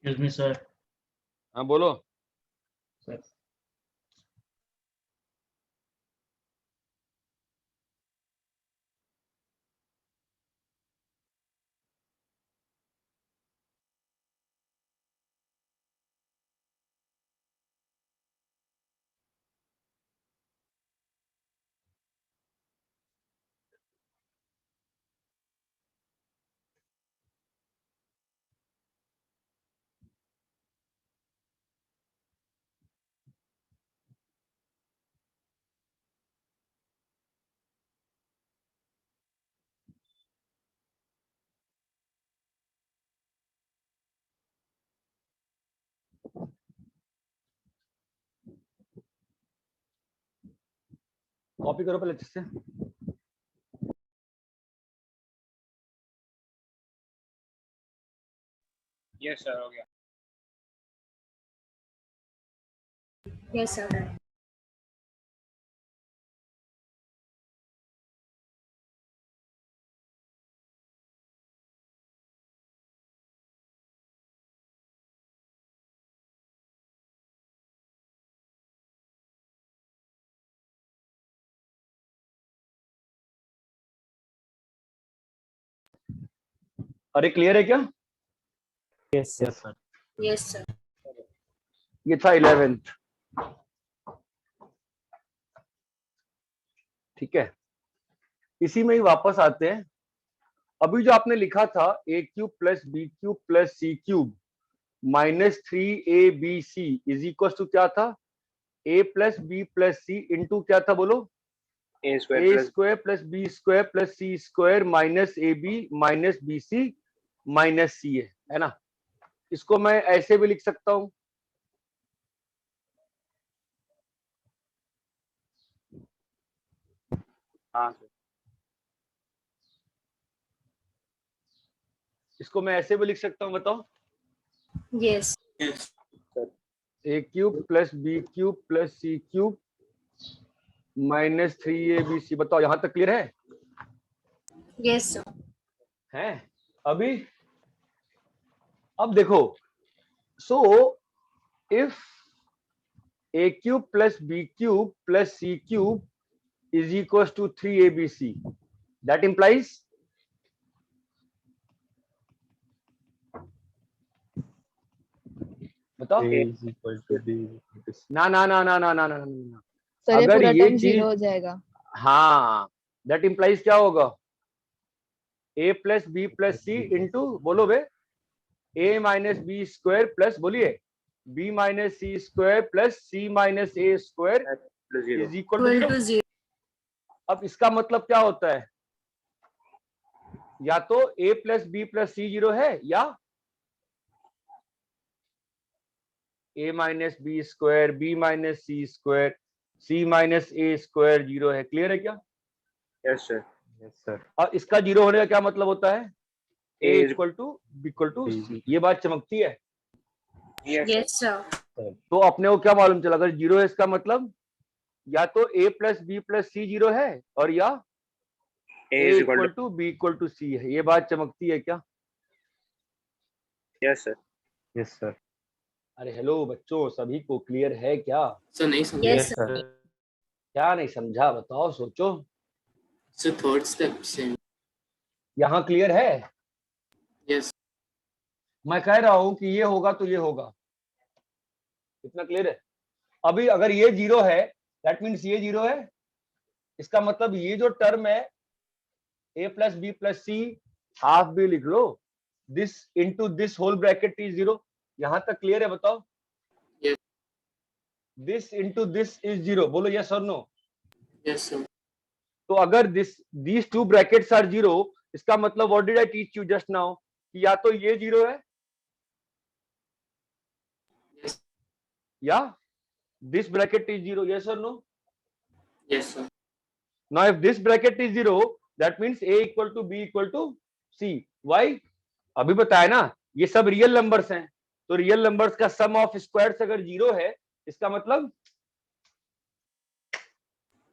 Excuse me, sir. हाँ बोलो। Sir. कॉपी करो पहले अच्छे से। यस सर हो गया। Yes, sir. अरे क्लियर है क्या? Yes, sir. Yes, sir. ये था 11th। ठीक है, इसी में ही वापस आते हैं। अभी जो आपने लिखा था a cube plus B cube plus C cube minus 3abc is equal to क्या था? a plus B plus C into क्या था बोलो? A a square plus B square plus C square minus A B minus B C minus C है ना? इसको मैं ऐसे भी लिख सकता हूं, हाँ सर। इसको मैं ऐसे भी लिख सकता हूं, बताओ। Yes. a cube plus B cube plus C cube minus 3abc। बताओ यहां तक क्लियर है? Yes, sir. हैं अभी? अब देखो, so if a cube plus B cube plus C cube is equals to 3abc, that implies बताओ। A is equal to B. ना ना ना ना ना ना ना ना, सर ये अगर पूरा ये टर्म चीज 0 हो जाएगा। हाँ, दैट इंप्लाइज क्या होगा? a plus B plus C into बोलो बे a minus B square plus बोलिए b minus C square plus c minus A square plus zero. Is equal Equal to to 0. अब इसका मतलब क्या होता है? या तो a plus B plus C 0 है या a minus B square B minus C square c minus A square 0 है। क्लियर है क्या? Yes sir. Yes, sir. और इसका 0 होने का क्या मतलब होता है? a A is- equal to B. c। ये बात चमकती है। Yes Yes, sir. तो अपने को क्या मालूम चला? अगर 0 है इसका मतलब या तो a plus B plus C 0 है और या A a is equal to B equal to C है। ये बात चमकती है क्या? Yes sir. Yes, sir. अरे हेलो बच्चों, सभी को क्लियर है क्या? सर नहीं समझा। Yes, Yes, sir. sir. क्या नहीं समझा बताओ, सोचो। सर थर्ड स्टेप से। यहाँ क्लियर है? यस। मैं कह रहा हूं कि ये होगा तो ये होगा। इतना क्लियर है? अभी अगर ये 0 है दैट मीन्स ये 0 है। इसका मतलब ये जो टर्म है a plus B plus C half भी लिख लो, this into this whole bracket is 0। यहां तक क्लियर है बताओ? Yes. This into this is 0। बोलो यस और नो। Yes sir. तो अगर these two brackets are 0, इसका मतलब what did I teach you just now कि या तो ये 0 है Yes. या this bracket is 0। yes or no? Yes sir. Now if this bracket is 0 that means a equal to b equal to c। why? अभी बताया ना, ये सब रियल नंबर्स हैं, तो रियल नंबर्स का सम ऑफ स्क्वायर्स अगर 0 है इसका मतलब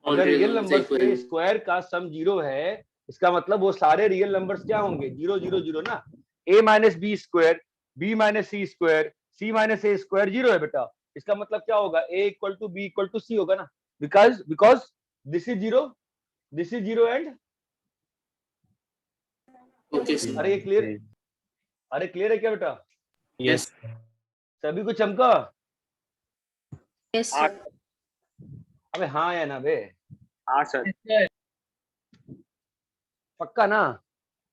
अगर रियल नंबर्स के स्क्वायर का सम 0 है इसका मतलब वो सारे रियल नंबर्स क्या होंगे? 0 0 0 ना। a minus B square b minus C square, c minus A square 0 है बेटा। इसका मतलब क्या होगा, a equal to b equal to C होगा ना, because this is 0, this is 0 and Okay, sir. अरे ये क्लियर, अरे क्लियर है क्या बेटा? Yes. सभी को चमका? Yes, sir. अबे हाँ या ना बे, हाँ सर। पक्का ना?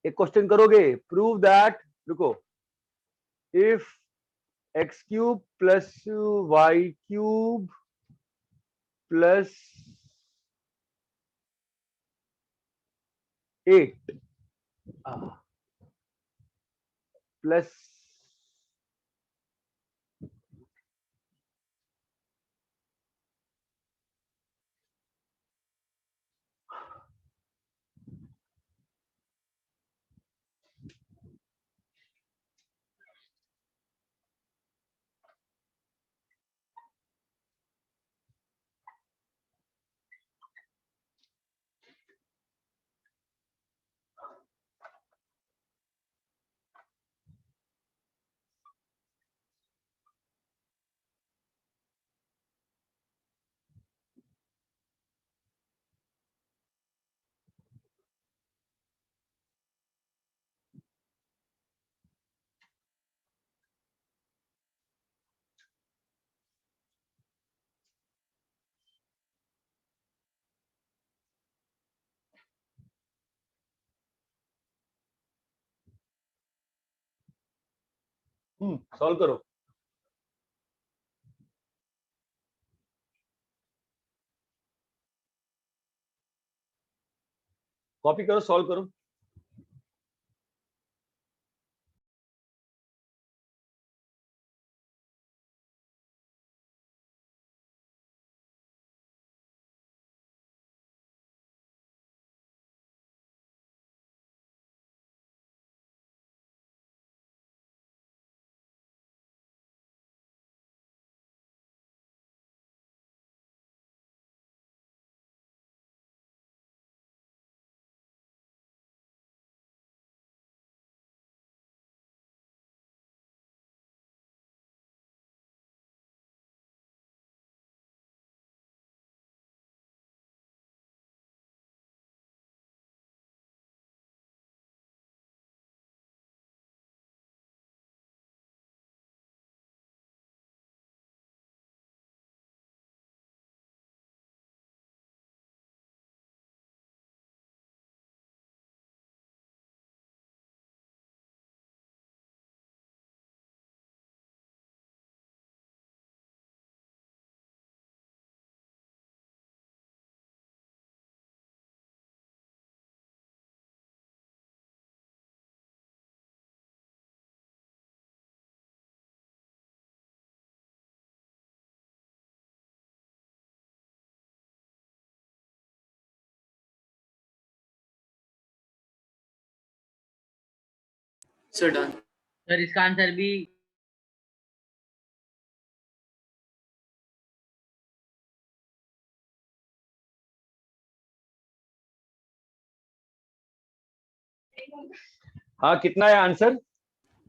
एक क्वेश्चन करोगे, प्रूव दैट, रुको, if x cube plus y cube plus 8 plus solve करो। कॉपी करो, सॉल्व करो। So done. सर इसका आंसर भी हाँ, कितना है आंसर?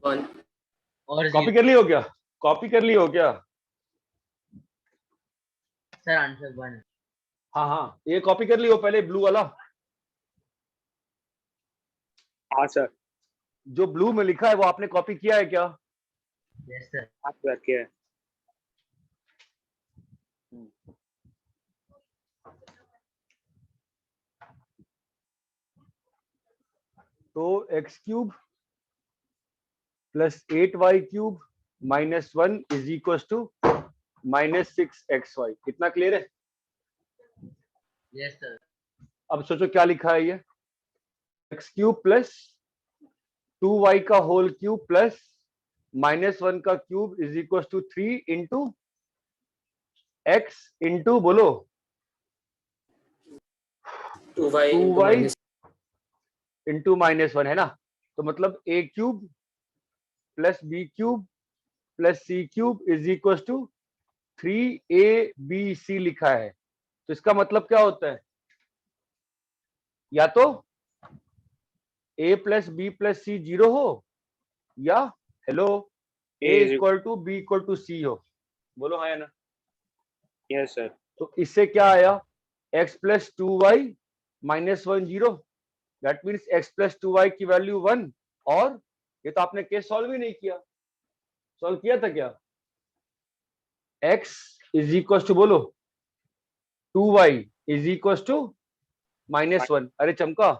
1. और कॉपी कर ली हो क्या? कॉपी कर ली हो क्या? Sir answer 1। हाँ हाँ, ये कॉपी कर ली हो पहले, ब्लू वाला हाँ सर। जो ब्लू में लिखा है वो आपने कॉपी किया है क्या? Yes sir. हाँ सर किया है। तो x cube plus 8y cube minus 1 is equal to minus 6xy। कितना क्लियर है? Yes sir. अब सोचो क्या लिखा है ये, x क्यूब प्लस 2y का होल क्यूब प्लस माइनस 1 का cube is equal to 3 into x into बोलो 2y into 2y minus. Into minus 1 है ना, तो मतलब a cube plus B cube plus C cube is equal to 3abc लिखा है। तो इसका मतलब क्या होता है, या तो a plus B plus C 0 हो, या hello A equal to B equal to C हो, बोलो हाँ या ना। Yes sir. तो इससे क्या आया, x plus 2y minus 1 0, that means x plus 2y की वैल्यू 1। और ये तो आपने केस सॉल्व ही नहीं किया, सॉल्व किया था क्या? x इज इक्वल टू बोलो 2y इज इक्वल टू -1। अरे चमका,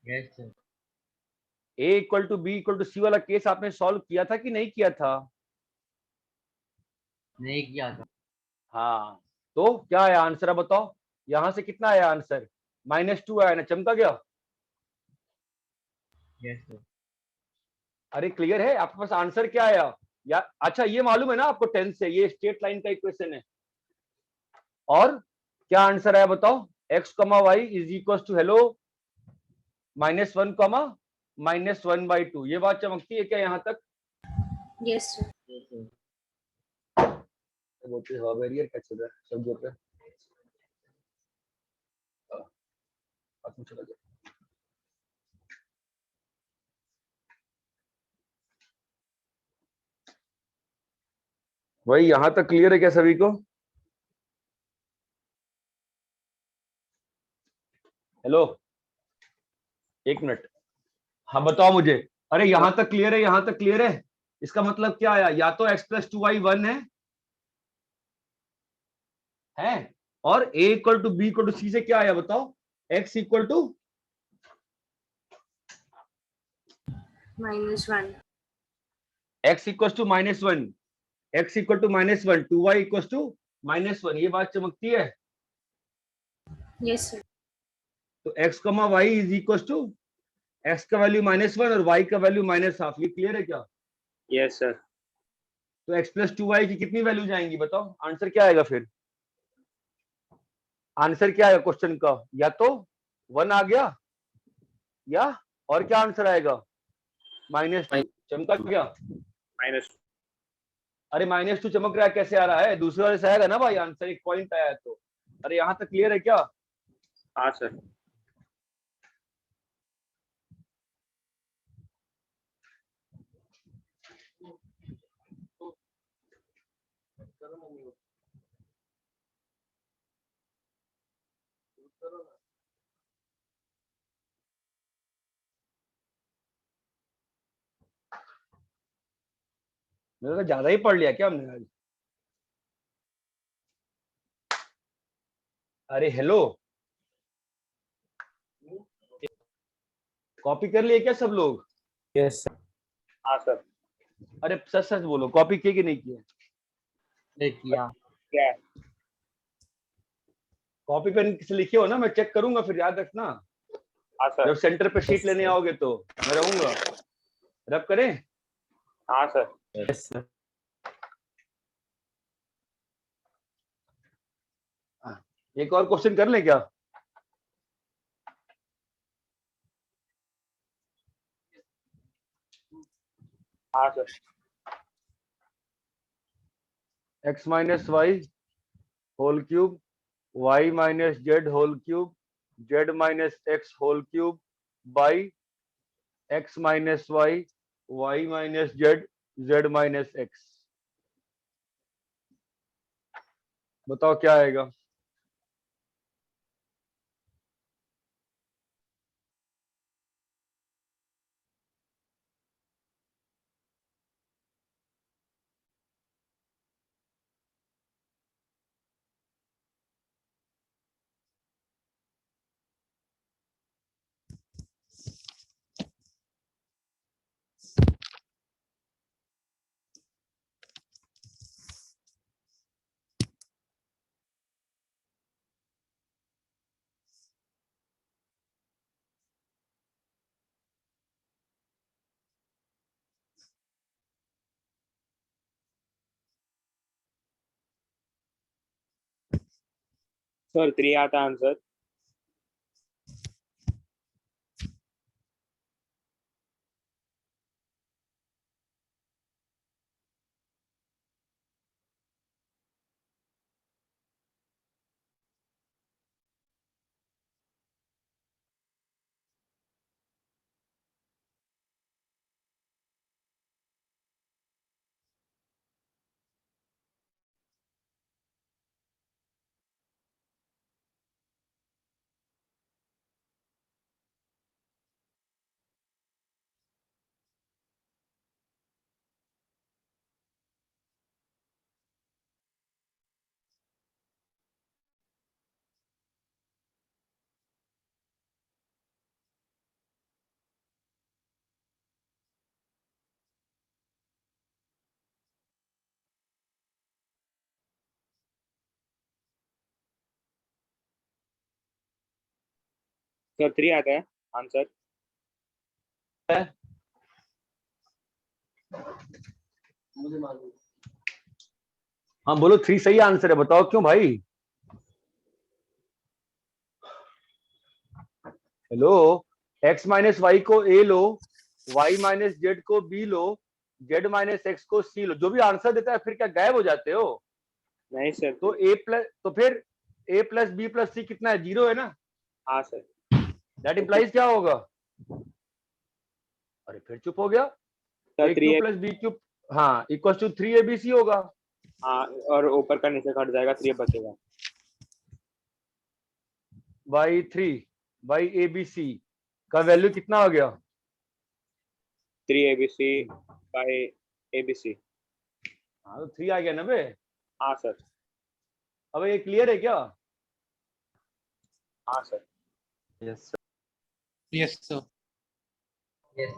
Yes, sir. a equal to b equal to c वाला केस आपने सॉल्व किया था कि नहीं किया था? नहीं किया था। हाँ, तो क्या आया आंसर, अब बताओ। यहां से कितना आया आंसर, -2 आया ना, चमका गया। Yes, sir. अरे क्लियर है आपके पास आंसर क्या आया या? अच्छा ये मालूम है ना आपको 10 से, ये स्ट्रेट लाइन का इक्वेशन है। और क्या आंसर आया बताओ, x comma Y is equal to hello -1 comma -1/2। ये बात चमकती है क्या यहाँ तक? Yes, sir. Yes, sir. बोलते हवा बैरियर क्या चल रहा है शब्दों पे? बात में चला गया। भाई यहां तक क्लियर है क्या सभी को? हेलो, एक मिनट, हाँ बताओ मुझे। अरे यहां तक क्लियर है, यहां तक क्लियर है। इसका मतलब क्या आया, या तो x प्लस 2y 1 है और a equal to b equal to c से क्या आया बताओ, x equal to -1. x equal to -1, x equal to -1, 2y equal to -1। ये बात चमकती है। Yes, sir. तो x comma y is equal to x का वैल्यू -1 और y का वैल्यू -1/2। ये क्लियर है क्या? Yes sir. तो x प्लस 2y की कितनी वैल्यू जाएंगी बताओ, आंसर क्या आएगा फिर? आंसर क्या आएगा क्वेश्चन का, या तो 1 आ गया या और क्या आंसर आएगा, -2। चमका क्या? माइनस। अरे -2 चमक रहा है, कैसे आ रहा है? दूसरे वाले से आएगा ना भाई आंसर, एक पॉइंट आया है तो। अरे यहां तक क्लियर है क्या? हाँ सर। मेरे को ज्यादा ही पढ़ लिया क्या हमने आज? अरे हेलो, कॉपी कर लिए क्या सब लोग? Yes, sir. हाँ सर। अरे सच सच बोलो, कॉपी किए कि नहीं किए? नहीं किया। क्या है? कॉपी पेन से लिखे हो ना, मैं चेक करूंगा फिर, याद रखना। हाँ सर। जब सेंटर पे शीट लेने आओगे तो मैं रहूंगा। रब करें? हाँ सर। Yes, sir. एक और क्वेश्चन कर ले क्या? हाँ sir. x minus Y whole cube, y minus Z whole cube, z minus X whole cube by x minus Y, y minus Z, z minus X. बताओ क्या आएगा? सर 3 आता आंसर। तो 3 आता है आंसर। हाँ बोलो 3 सही आंसर है, बताओ क्यों भाई। हेलो, x माइनस वाई को a low, y minus Z को b लो, z माइनस एक्स को c लो, जो भी आंसर देता है फिर क्या गायब हो जाते हो? नहीं सर। तो a प्लस, तो फिर a प्लस बी प्लस सी कितना है? 0 है ना। हाँ सर। दैट इंप्लाइज क्या होगा? अरे फिर चुप हो गया। Sir a 3 cube plus b cube, हाँ, इक्वल टू 3abc होगा। हाँ, और ऊपर का नीचे कट जाएगा, 3 बचेगा। बाई 3 बाई abc का वैल्यू कितना हो गया? 3abc bye abc। हाँ तो 3 आ गया ना बे। हाँ सर। अब ये क्लियर है क्या? हाँ sir. Yes, sir. Yes, sir. Yes.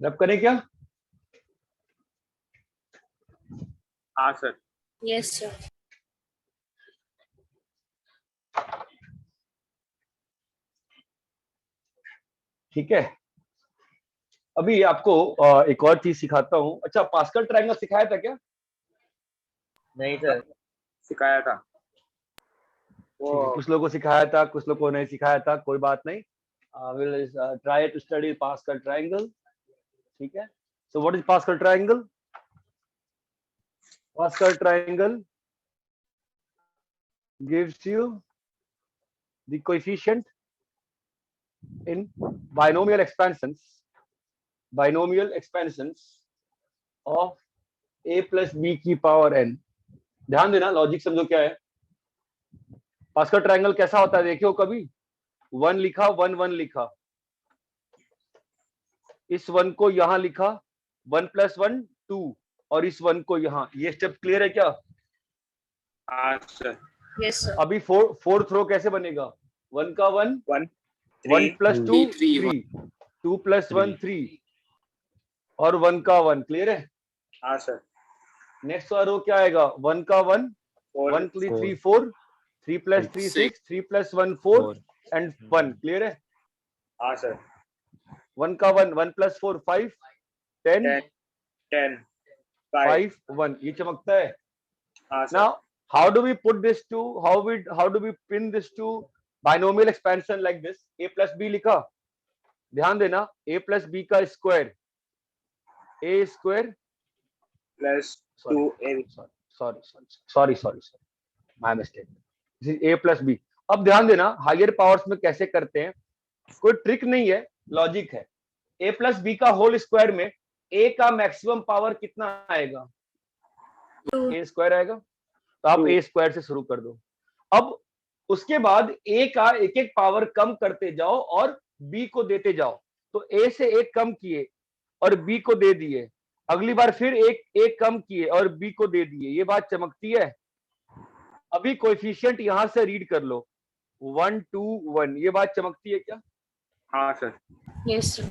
रब करें क्या? हाँ सर। Yes, sir. ठीक है, अभी आपको एक और चीज सिखाता हूँ। अच्छा, पास्कल ट्रायंगल सिखाया था क्या? नहीं सर। सिखाया था वो। ठीक है, कुछ लोगों को सिखाया था, कुछ लोगों को नहीं सिखाया था, कोई बात नहीं। Will try to study Pascal triangle. ठीक है, so what is Pascal triangle? Pascal triangle gives you the coefficient in binomial expansions of a plus b की पावर n। ध्यान देना, लॉजिक समझो क्या है। पास्कल ट्रायंगल कैसा होता है देखियो कभी। 1 लिखा, 1 1 लिखा, इस 1 को यहां लिखा, 1 प्लस 1 2, और इस 1 को यहां। ये स्टेप क्लियर है क्या? हाँ सर। Yes, sir. अभी फोर्थ रो कैसे बनेगा? 1 का 1 1 1 प्लस 2 3, 3, 2 प्लस 1 3, और 1 का 1। क्लियर है? हाँ सर। नेक्स्ट वाला रो क्या आएगा? 1 का 1 1 3 3 4, 3 प्लस 3 6, 3 प्लस 1 4 एंड 1। क्लियर है? हाँ सर। 1 का 1, 1 + 4 5, 10 10 5 5 1, ये चमकता है। हाँ sir. Now how do we put this to, how do we pin this to binomial expansion like this? A plus b लिखा, ध्यान देना, a plus b का square, a square plus 2a sorry, my mistake. This is a plus b. अब ध्यान देना, higher powers में कैसे करते हैं, कोई ट्रिक नहीं है, लॉजिक है। a plus b का होल स्क्वायर में a का मैक्सिमम पावर कितना आएगा? a स्क्वायर आएगा। तो आप a स्क्वायर से शुरू कर दो। अब उसके बाद a का एक एक पावर कम करते जाओ और b को देते जाओ। तो a से एक कम किए और b को दे दिए, अगली बार फिर एक कम किए और b को दे दिए। ये बात चमकती है। अभी कोएफिशिएंट यहां से रीड कर लो, 1 2 1, ये बात चमकती है क्या? हाँ सर। Yes, sir.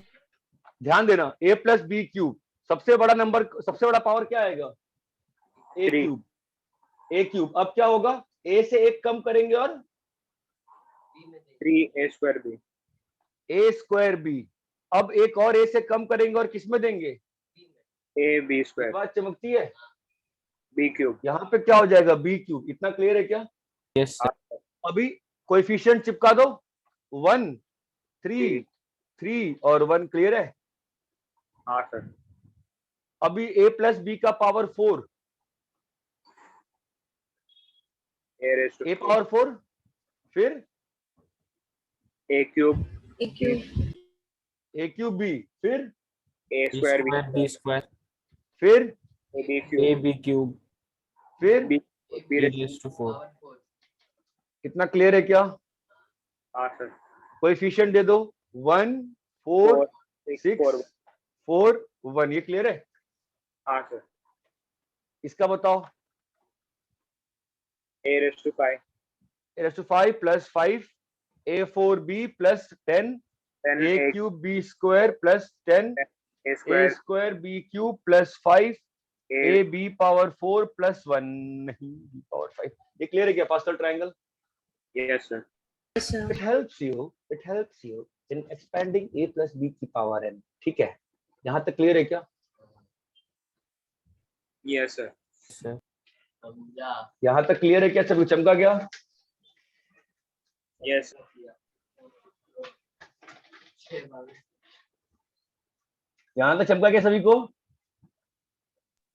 ध्यान देना, a plus b क्यूब, सबसे बड़ा नंबर, सबसे बड़ा पावर क्या आएगा? a cube. a cube. अब क्या होगा? a से एक कम करेंगे और 3a square b। a square b। अब एक और a से कम करेंगे और किस में देंगे? ab square. बात चमकती है। b cube. यहाँ पे क्या हो जाएगा? b cube. इतना क्लियर है क्या? Yes, sir. अभी कोएफिशिएंट चिपका दो, 1 3 3 और 1, क्लियर है? हाँ सर। अभी a plus b का पावर 4, a पावर 4, फिर a cube A cube. a cube b, फिर a square b, B square, फिर ab A cube B cube, फिर b B raised to 4. इतना क्लियर है क्या? हाँ सर। कोएफिशिएंट दे दो, 1 4 6 4 4 1, ये क्लियर है? हाँ सर। इसका बताओ। a raised to 5 a raised to 5 plus 5 a4b plus 10 10 a a cube b square plus 10 a square square b cube plus 5 a a b power 4 plus 1, नहीं, b power 5। ये clear है क्या pascal triangle? yes sir। Yes, sir. it helps you in expanding a plus b की power n। ठीक है, यहाँ तक clear है क्या? yes sir। Sir. यहाँ तक क्लियर है क्या? सब कुछ चमका गया? yes sir। यहाँ तक चमका गया सभी को?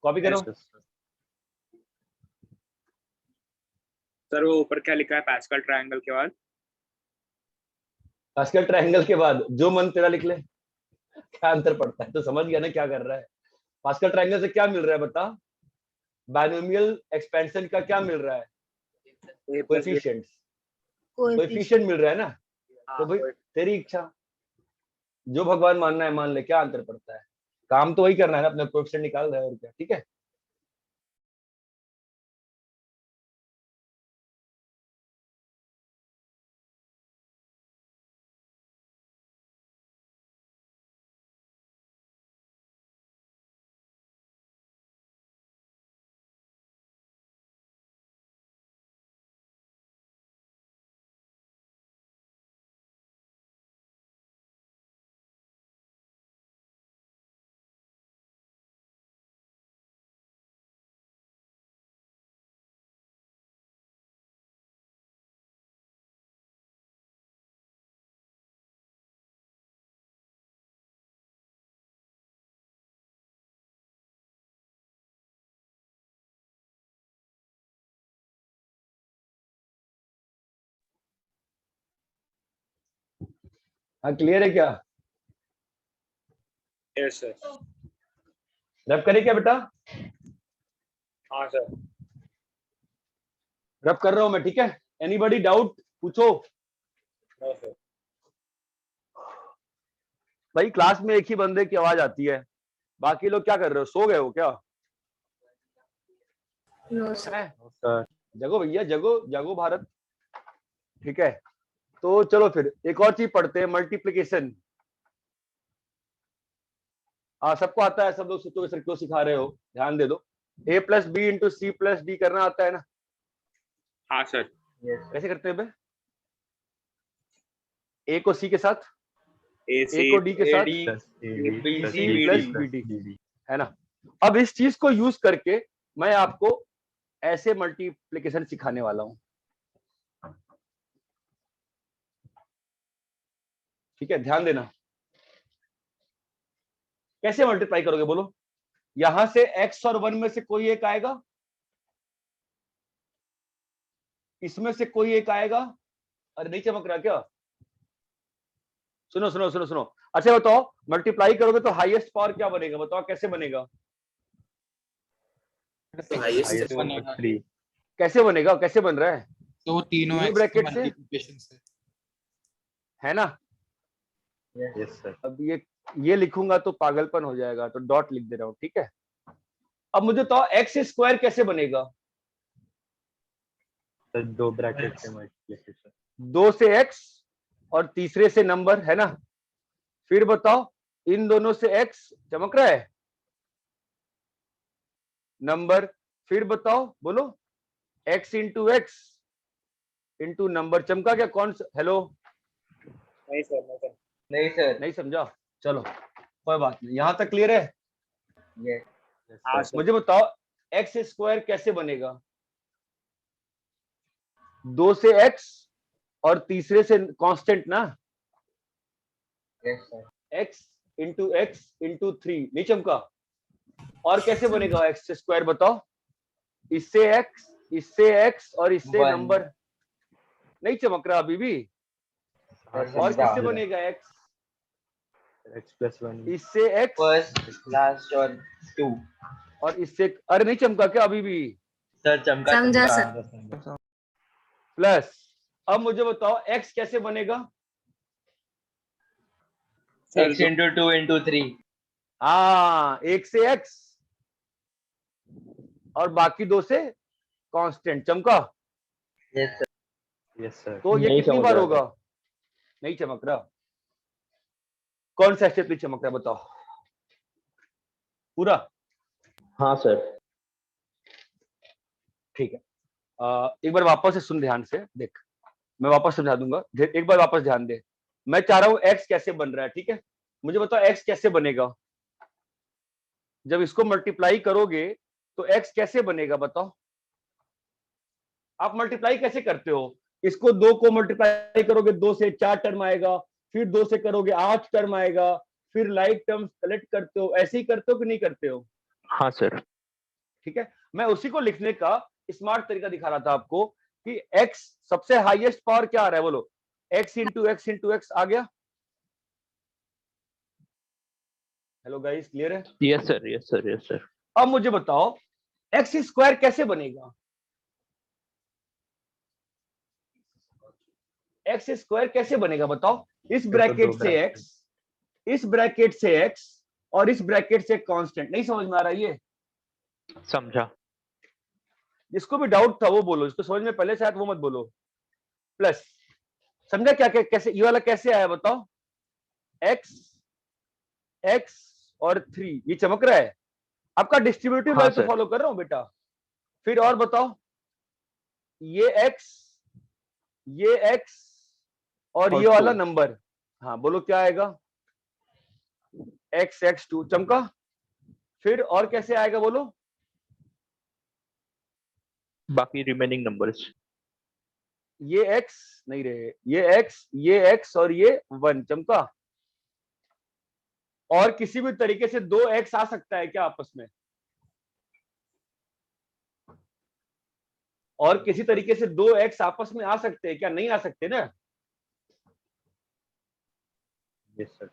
कॉपी करो। सर वो ऊपर क्या लिखा है पास्कल ट्रायंगल के बाद? पास्कल ट्रायंगल के बाद जो मन तेरा लिख ले। क्या अंतर पड़ता है? तो समझ गया ना क्या कर रहा है? पास्कल ट्रायंगल से क्या मिल रहा है बता? बाइनोमियल एक्सपेंशन का क्या मिल रहा है? कोएफिशिएंट्स, कोएफिशिएंट मिल रहा है ना। तो भाई तेरी इच्छा, जो भगवान मानना है मान ले, क्या अंतर पड़ता है? काम तो वही करना है ना, अपना कोएफिशिएंट निकाल रहा है और क्या। ठीक है, हाँ क्लियर है क्या? yes sir। रब करे क्या बेटा? हाँ सर। रब कर रहा हूं मैं। ठीक है, एनीबॉडी डाउट पूछो। no sir। भाई क्लास में एक ही बंदे की आवाज आती है, बाकी लोग क्या कर रहे हो? सो गए हो क्या? No, sir. हैं? जगो भैया, जगो जगो भारत। ठीक है, तो चलो फिर एक और चीज पढ़ते हैं, मल्टीप्लिकेशन। हाँ सबको आता है, सब लोग सोचोगे सर क्यों सिखा रहे हो? ध्यान दे दो। a plus B into C plus D करना आता है ना? हाँ सर। कैसे करते हैं बे? a को c के साथ ए को डी के साथ plus AD plus C BD plus plus BD, BD. है ना। अब इस चीज को यूज करके मैं आपको ऐसे मल्टीप्लिकेशन सिखाने वाला हूं, ठीक है, ध्यान देना। कैसे मल्टीप्लाई करोगे बोलो? यहां से x और 1 में से कोई एक आएगा, इसमें से कोई एक आएगा। अरे नहीं चमक रहा क्या? सुनो सुनो सुनो सुनो, अच्छा बताओ, मल्टीप्लाई करोगे तो हाईएस्ट पावर क्या बनेगा? बताओ कैसे बनेगा? तो highest Highest से number 3. कैसे बनेगा? कैसे बन रहा है? तो तीनों ये x ब्रैकेट से मल्टीप्लिकेशन से है ना। Yes sir. अब ये लिखूंगा तो पागलपन हो जाएगा, तो डॉट लिख दे रहा हूं, ठीक है। अब मुझे बताओ एक्स स्क्वायर कैसे बनेगा? तो 2 ब्रैकेट से मल्टीप्लिकेशन. 2 से x और तीसरे से नंबर, है ना। फिर बताओ इन दोनों से x, चमक रहा है, नंबर। फिर बताओ, बोलो x into x into number. चमका क्या? कौन सा? हेलो, नहीं सर नहीं समझा? चलो कोई बात नहीं, यहां तक क्लियर है। Yes हाँ sir. सर मुझे बताओ एक्स स्क्वायर कैसे बनेगा? 2 से x और तीसरे से कांस्टेंट ना, x इंटू एक्स इंटू 3, नहीं चमका? और कैसे बनेगा एक्स स्क्वायर? बताओ, इससे x और इससे नंबर, नहीं चमक रहा अभी भी? हाँ, और समझा. किससे बनेगा x? x plus 1. इससे x लास्ट और 2 और इससे, अरे नहीं चमका क्या अभी भी? सर चमका समझा चमका। प्लस। अब मुझे बताओ x कैसे बनेगा? 6 into 2 into 3 हाँ, 1 से x और बाकी 2 से कांस्टेंट। चमका? Yes sir Yes sir. तो ये नहीं कितनी समझ बार रहा होगा? नहीं चमक रहा। कौन सा स्टेप नहीं चमक रहा बताओ? पूरा? हाँ सर ठीक है। एक बार वापस से सुन ध्यान से, देख मैं वापस समझा दूंगा, एक बार वापस ध्यान दे। मैं चाह रहा हूं x कैसे बन रहा है, ठीक है। मुझे बताओ x कैसे बनेगा? जब इसको मल्टीप्लाई करोगे तो x कैसे बनेगा? बताओ, आप मल्टीप्लाई कैसे करते हो? इसको 2 को मल्टीप्लाई करोगे 2 से 4 टर्म आएगा, फिर 2 से करोगे 8 टर्म आएगा, फिर लाइक टर्म्स कलेक्ट करते हो। ऐसे ही करते हो कि नहीं करते हो? हाँ सर. ठीक है, मैं उसी को लिखने का स्मार्ट तरीका दिखा रहा था आपको कि x सबसे हाईएस्ट पावर क्या आ रहा है? बोलो, x इंटू एक्स आ गया। हेलो गाइस, क्लियर है? Yes sir. Yes sir. Yes sir. अब मुझे बताओ एक्स स्क्वायर कैसे बनेगा? एक्स स्क्वायर कैसे बनेगा बताओ? इस ब्रैकेट से x, इस ब्रैकेट से x और इस ब्रैकेट से कांस्टेंट। नहीं समझ में आ रहा ये? समझा. जिसको भी डाउट था वो बोलो, जिसको समझ में पहले से आया वो मत बोलो। प्लस, समझा क्या? कैसे ये वाला कैसे आया बताओ? x और 3, ये चमक रहा है? आपका डिस्ट्रीब्यूटिव हाँ लाइन तो सर. फॉलो कर रहा हूं बेटा। फिर और बताओ, ये x और ये और वाला 2. नंबर, हाँ बोलो क्या आएगा? x(2) चमका? फिर और कैसे आएगा बोलो? बाकी रिमेनिंग नंबर्स. ये x नहीं रहे, ये x और ये 1 चमका? और किसी भी तरीके से 2x आ सकता है क्या आपस में? और किसी तरीके से 2x आपस में आ सकते हैं क्या? नहीं आ सकते ना। Yes sir.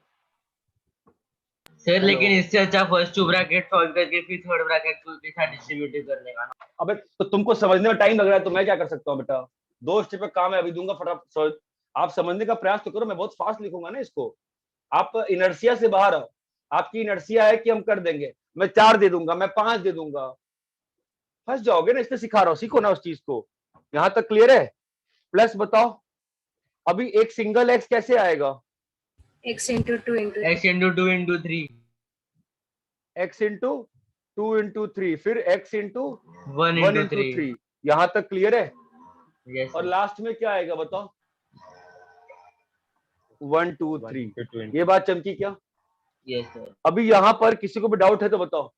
सर लेकिन इससे अच्छा फर्स्ट 2 ब्रैकेट सॉल्व करके फिर थर्ड ब्रैकेट को के साथ डिस्ट्रीब्यूटिव करने का ना। अबे तो तुमको समझने में टाइम लग रहा है तो मैं क्या कर सकता हूँ बेटा? 2 स्टेप पे काम है, अभी दूंगा फटाफट। आप समझने का प्रयास तो करो, मैं बहुत फास्ट लिखूंगा ना इसको। आप इनर्सिया से बाहर आओ। आपकी इनर्सिया है कि हम कर देंगे, मैं 4 दे दूंगा, मैं 5 दे दूंगा, फंस जाओगे ना। इसलिए सिखा रहा हूँ, सीखो ना उस चीज को। यहां तक क्लियर है? प्लस बताओ, अभी एक सिंगल x कैसे आएगा? x into 2 into x into 2 into 3 x into 2 into 3, फिर x इंटू 1 1 into इंटू 3 3। यहां तक क्लियर है? यस और लास्ट में क्या आएगा बताओ? 1 2 3। 1 to 20. ये बात चमकी क्या? Yes, sir. अभी यहाँ पर किसी को भी डाउट है तो बताओ।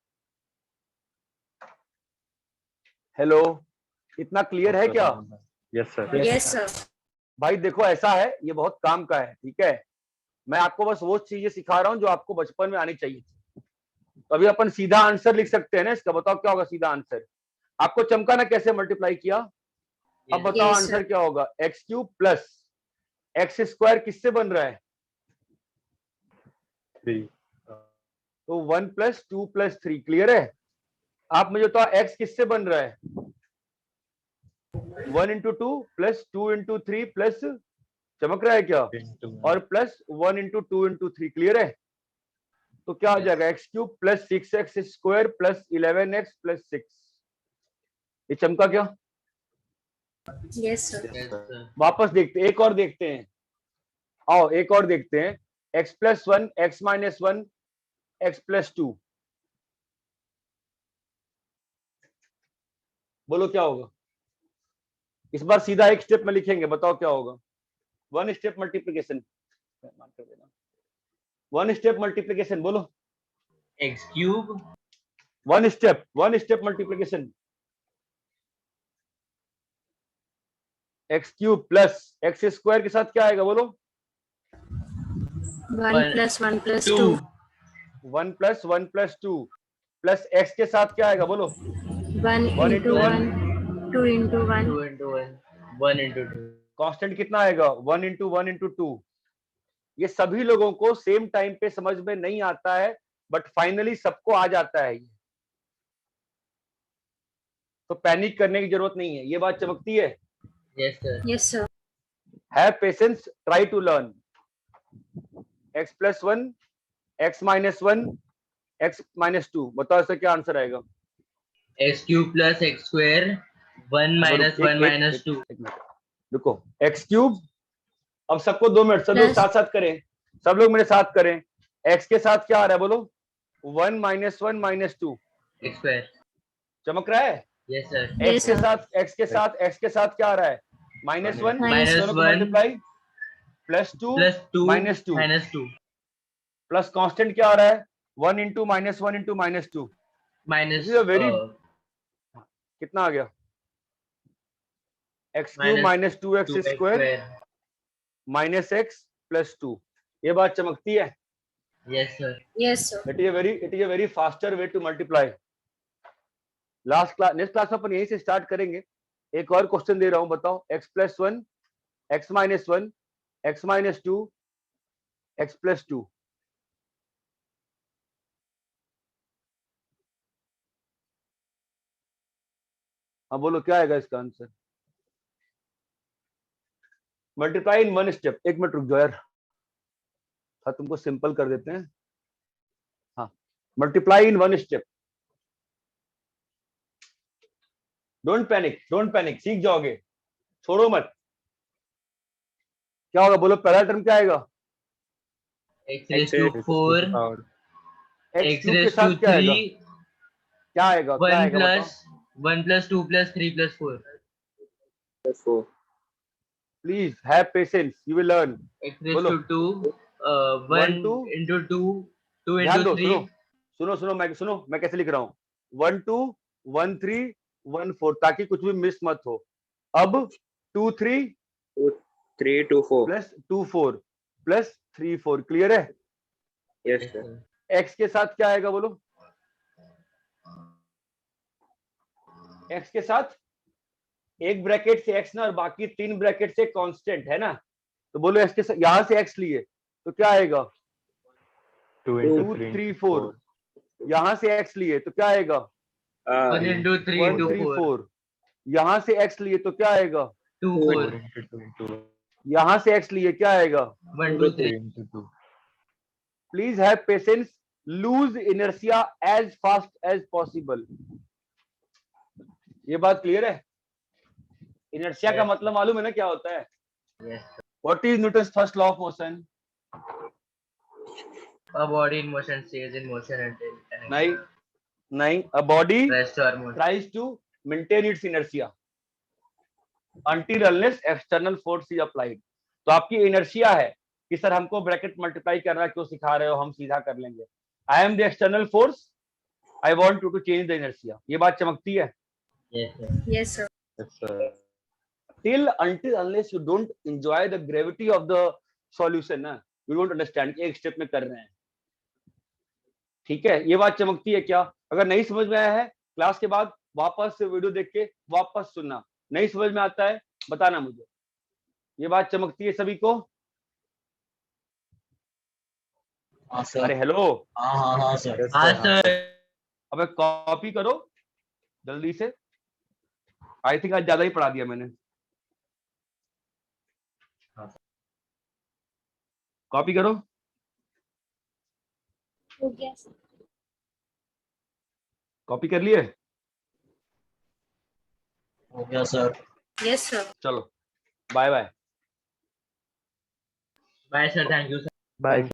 हेलो, इतना क्लियर है क्या? Yes, sir. Yes, sir. भाई देखो ऐसा है, ये बहुत काम का है, ठीक है। मैं आपको बस वो चीजें सिखा रहा हूँ जो आपको बचपन में आनी चाहिए। तो अभी अपन सीधा आंसर लिख सकते हैं ना इसका। बताओ क्या होगा सीधा आंसर? आपको चमका ना कैसे मल्टीप्लाई किया? अब बताओ Yes, आंसर sir. क्या होगा? X cube plus x square किससे बन रहा है? 3. तो 1 + 2 + 3। क्लियर है? आप मुझे बताओ एक्स किससे बन रहा है? 1 × 2 + 2 × 3 प्लस, चमक रहा है क्या? और प्लस 1 × 2 × 3। क्लियर है? तो क्या हो जाएगा? X cube plus 6x square plus 11x + 6। ये चमका क्या? Yes, sir. Yes, sir. वापस देखते, एक और देखते हैं। आओ एक और देखते हैं। x + 1 x - 1 x + 2। बोलो क्या होगा? इस बार सीधा एक स्टेप में लिखेंगे। बताओ क्या होगा? 1 स्टेप मल्टीप्लिकेशन। 1 स्टेप मल्टीप्लिकेशन बोलो। X cube 1 step multiplication. x cube plus x square के साथ क्या आएगा? बोलो। 1 + 1 + 2. 1 + 1 + 2 प्लस x के साथ क्या आएगा? बोलो। 1 1 into into 1, 2 into 1. 2 into 1, 1 into 2. Constant कितना आएगा? 1 × 1 × 2। ये सभी लोगों को सेम टाइम पे समझ में नहीं आता है, बट फाइनली सबको आ जाता है। तो पैनिक करने की जरूरत नहीं है। ये बात चमकती है? Yes, sir. Yes, sir. Have patience, try to learn. x + 1 x - 1 x - 2। बताओ इसका क्या आंसर आएगा? X cube plus X square 1 minus 1 minus 2. देखो x क्यूब। अब सबको 2 मिनट, सब लोग Plus- साथ साथ करें। सब लोग मेरे साथ करें। x के साथ क्या आ रहा है? बोलो। 1 - 1 - 2। X square. चमक रहा है? Yes, sir. Yes, sir. x के साथ क्या आ रहा है? -1 Minus दोनों को 1 multiply +2 plus 2 -2 minus 2 plus constant क्या आ रहा है? 1 × -1 × -2। minus This is a very कितना आ गया? x cube minus - 2x 2x square square. -x + 2। ये बात चमकती है? Yes, sir. Yes, sir. It is a very faster way to multiply. Next class में अपन यहीं से स्टार्ट करेंगे। एक और क्वेश्चन दे रहा हूं, बताओ। x + 1 x - 1 x - 2 x + 2। अब बोलो क्या आएगा इसका आंसर? Multiply in 1 step. एक मिनट रुक जाओ यार, हाँ तुमको सिंपल कर देते हैं। हाँ, multiply in 1 step. Don't panic, सीख जाओगे, छोड़ो मत। क्या होगा? बोलो पहला टर्म क्या आएगा? X raised to 4 x X cube के raised साथ to क्या आएगा? 3 क्या आएगा? 1 plus 1 plus 2 plus 3 plus 4. +4. Please have patience, you will learn. X raised बोलो। to 2 1 2 into 2 2 ध्यान into दो, 3. सुनो मैं कैसे लिख रहा हूँ। 1 2 1 3 1 4, ताकि कुछ भी मिस मत हो। अब 2 3 3 2 4. Plus 2 4 plus 3 4। क्लियर है? Yes, sir. x के साथ क्या आएगा? बोलो। x के साथ एक ब्रैकेट से x ना, और बाकी 3 ब्रैकेट से कांस्टेंट है ना। तो बोलो x के साथ, यहां से x लिए तो क्या आएगा? 2 2 3 4। यहां से x लिए तो क्या आएगा? 1 into 3 1 into 3 4. 4। यहां से x लिए तो क्या आएगा? 2 4. 2 यहां से x लिए क्या आएगा? 1 2 3. 2. Please have patience, lose inertia as fast as possible. ये बात क्लियर है? इनर्शिया का मतलब मालूम है ना क्या होता है? Yes. What is Newton's first law of motion? A body in motion stays in motion until नहीं, a body rest or motion. tries to maintain its inertia until unless external force is applied। तो आपकी inertia है, कि sir हमको bracket multiply करना क्यों सिखा रहे हो, हम सीधा कर लेंगे। I am the external force, I want to change the inertia. ये बात चमकती है। Yes, sir. Yes, sir. Yes, sir. Till until unless you don't enjoy the gravity of the solution ना, you don't understand। एक step में कर रहे हैं, ठीक है। ये बात चमकती है क्या? अगर नहीं समझ में आया है, क्लास के बाद वापस से वीडियो देख के वापस सुनना। नहीं समझ में आता है बताना मुझे। ये बात चमकती है सभी को? हाँ सर। अरे हेलो, हाँ सर। Yes, हाँ sir. सर। अबे कॉपी करो जल्दी से। आई थिंक आज ज्यादा ही पढ़ा दिया मैंने। कॉपी करो। हो गया sir. कॉपी कर लिए? हो गया सर। Yes, sir. चलो bye bye. Bye sir, thank you sir. Bye.